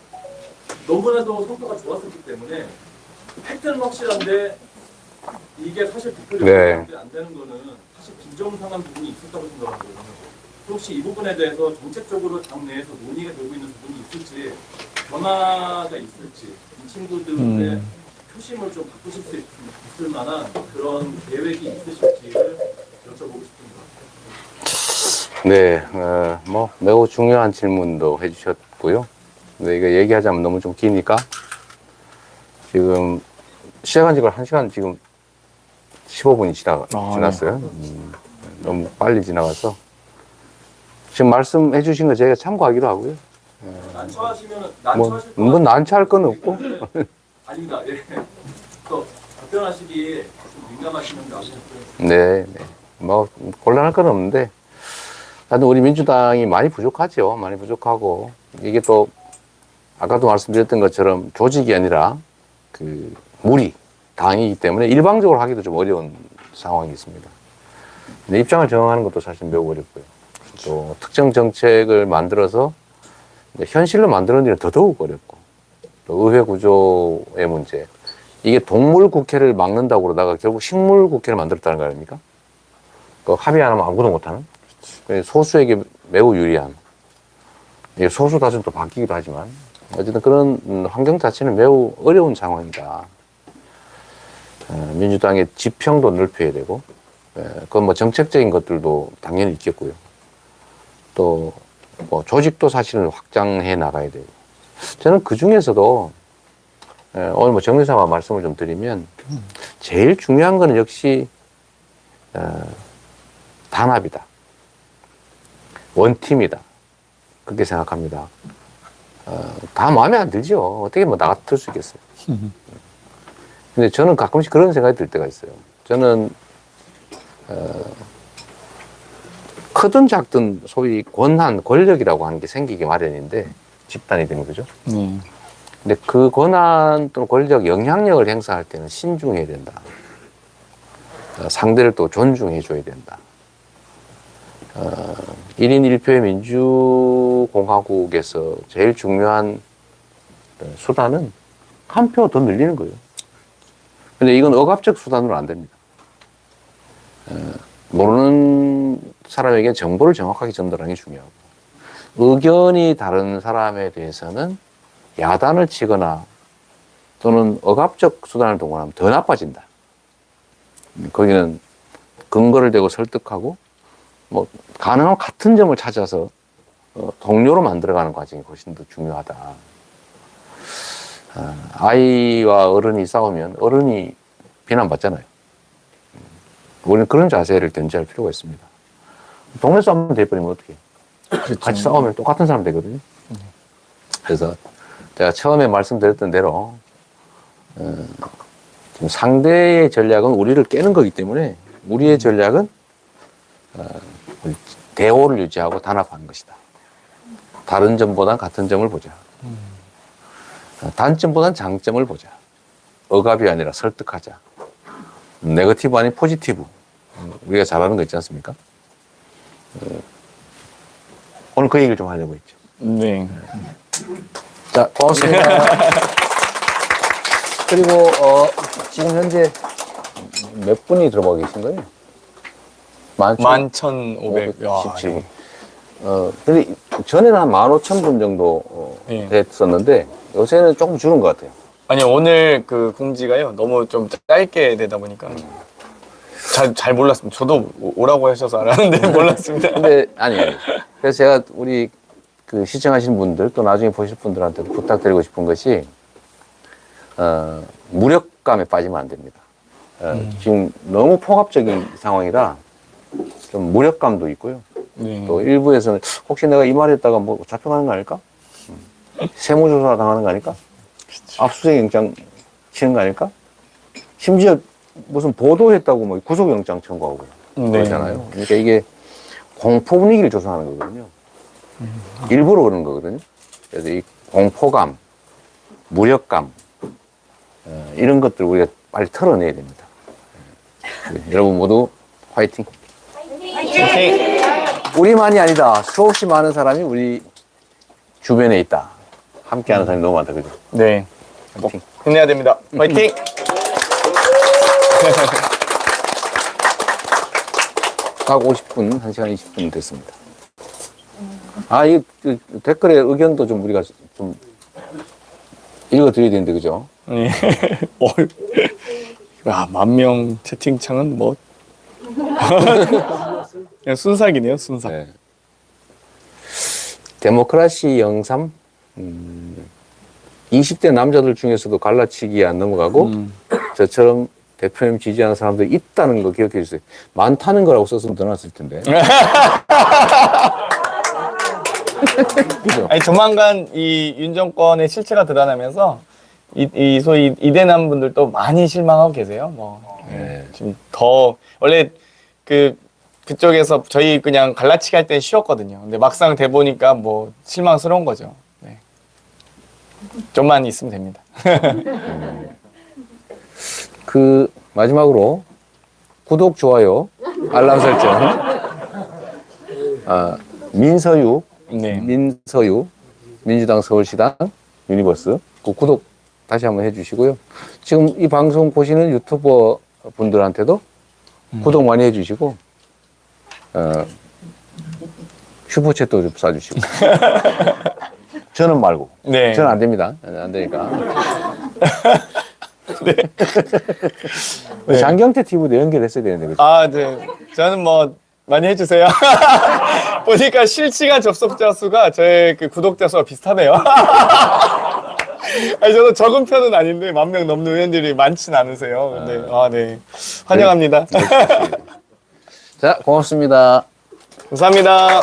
너무나도 성과가 좋았었기 때문에 팩트는 확실한데 이게 사실 득표력이 네. 안 되는 거는 사실 비정상한 부분이 있었다고 생각하거든요. 혹시 이 부분에 대해서 정책적으로 당 내에서 논의가 되고 있는 부분이 있을지 변화가 있을지 이 친구들의 표심을 좀 바꾸실 수 있을 만한 그런 계획이 있으실지를 여쭤보고 싶습니다. 네, 뭐 매우 중요한 질문도 해주셨고요. 근데 이거 얘기하자면 너무 좀 기니까 지금 시작한 지가 1시간 지금 15분이 지났어요. 너무 빨리 지나가서 지금 말씀해 주신 거 저희가 참고하기로 하고요. 난처하시면 뭐 난처할 건 없고. 아닙니다. 예. 또 답변하시기에 좀 민감하시는 게 아시죠? 네, 네. 뭐 곤란할 건 없는데 하여튼 우리 민주당이 많이 부족하죠. 많이 부족하고 이게 또 아까도 말씀드렸던 것처럼 조직이 아니라 그 무리 당이기 때문에 일방적으로 하기도 좀 어려운 상황이 있습니다. 근데 입장을 정하는 것도 사실 매우 어렵고요. 또 특정 정책을 만들어서 현실로 만드는 일은 더더욱 어렵고 또 의회 구조의 문제 이게 동물 국회를 막는다고 그러다가 결국 식물 국회를 만들었다는 거 아닙니까? 그 합의 안 하면 아무것도 못하는 소수에게 매우 유리한 소수 다수는 또 바뀌기도 하지만 어쨌든 그런 환경 자체는 매우 어려운 상황이다. 민주당의 지평도 넓혀야 되고 그건 뭐 정책적인 것들도 당연히 있겠고요. 또 뭐 조직도 사실은 확장해 나가야 되고 저는 그 중에서도 오늘 뭐 정리사와 말씀을 좀 드리면 제일 중요한 거는 역시 단합이다. 원팀이다. 그렇게 생각합니다. 다 마음에 안 들죠. 어떻게 뭐 나 같을 수 있겠어요. 근데 저는 가끔씩 그런 생각이 들 때가 있어요. 저는 크든 작든 소위 권한, 권력이라고 하는 게 생기기 마련인데 집단이 되는 거죠. 근데 그 권한 또는 권력, 영향력을 행사할 때는 신중해야 된다. 상대를 또 존중해 줘야 된다. 1인 1표의 민주공화국에서 제일 중요한 수단은 한 표 더 늘리는 거예요. 근데 이건 억압적 수단으로 안 됩니다. 모르는 사람에게 정보를 정확하게 전달하는 게 중요하고 의견이 다른 사람에 대해서는 야단을 치거나 또는 억압적 수단을 동원하면 더 나빠진다. 거기는 근거를 대고 설득하고 뭐 가능하면 같은 점을 찾아서 동료로 만들어가는 과정이 훨씬 더 중요하다. 아이와 어른이 싸우면 어른이 비난받잖아요. 우리는 그런 자세를 견지할 필요가 있습니다. 동네 싸움만 돼버리면 어떡해. 같이 싸우면 똑같은 사람 되거든요. 그래서 제가 처음에 말씀드렸던 대로 지금 상대의 전략은 우리를 깨는 거기 때문에 우리의 전략은 대오를 유지하고 단합하는 것이다. 다른 점보단 같은 점을 보자. 단점보단 장점을 보자. 억압이 아니라 설득하자. 네거티브 아닌 포지티브. 우리가 잘하는 거 있지 않습니까? 오늘 그 얘기를 좀 하려고 했죠. 네. 자, 고맙습니다. 그리고 지금 현재 몇 분이 들어가 계신 거예요? 11,500. 근데 전에는 한 15,000분 정도 네. 됐었는데 요새는 조금 줄은 것 같아요. 아니 오늘 그 공지가요 너무 좀 짧게 되다 보니까 잘 몰랐습니다. 저도 오라고 하셔서 알았는데 몰랐습니다. 근데 아니 그래서 제가 우리 그 시청하시는 분들 또 나중에 보실 분들한테도 부탁드리고 싶은 것이 무력감에 빠지면 안 됩니다. 지금 너무 폭압적인 상황이라 좀 무력감도 있고요. 네. 또 일부에서는 혹시 내가 이 말했다가 뭐 잡혀가는 거 아닐까? 세무조사 당하는 거 아닐까? 압수수색 영장 치는 거 아닐까? 심지어 무슨 보도했다고 뭐 구속영장 청구하고 그러잖아요. 그러니까 이게 공포 분위기를 조성하는 거거든요. 일부러 그러는 거거든요. 그래서 이 공포감, 무력감 이런 것들 우리가 빨리 털어내야 됩니다. 여러분 모두 화이팅! 우리만이 아니다. 수없이 많은 사람이 우리 주변에 있다. 함께하는 사람이 너무 많다, 그죠? 네. 화이팅! 힘내야 됩니다. 화이팅! 각 50분, 1시간 20분 됐습니다. 이 댓글에 의견도 좀 우리가 좀 읽어드려야 되는데, 그죠? 네. 야, 10,000명 채팅창은 뭐 그냥 순삭이네요, 순삭. 네. 데모크라시 영삼 20대 남자들 중에서도 갈라치기 안 넘어가고 저처럼 대표님 지지하는 사람들이 있다는 거 기억해 주세요. 많다는 거라고 썼으면 더 낫을 텐데. 그죠? 아니 조만간 이 윤 정권의 실체가 드러나면서 이 소위 이대남 분들도 많이 실망하고 계세요. 네. 지금 더 원래 그쪽에서 저희 그냥 갈라치기 할 땐 쉬웠거든요. 근데 막상 돼 보니까 뭐 실망스러운 거죠. 네. 좀만 있으면 됩니다. 그 마지막으로 구독, 좋아요, 알람 설정. 민서유, 네. 민서유, 민주당 서울시당 유니버스 그 구독 다시 한번 해주시고요. 지금 이 방송 보시는 유튜버 분들한테도 구독 많이 해주시고 슈퍼챗도 좀 쏴주시고. 저는 말고. 네. 저는 안 됩니다. 안 되니까. 네. 장경태 TV도 연결했어야 되는데. 그죠? 네. 저는 뭐 많이 해주세요. 보니까 실시간 접속자 수가 저의 그 구독자 수가 비슷하네요. 아니, 저도 적은 편은 아닌데 10,000명 넘는 의원들이 많진 않으세요. 근데 네. 환영합니다. 자, 고맙습니다. 감사합니다.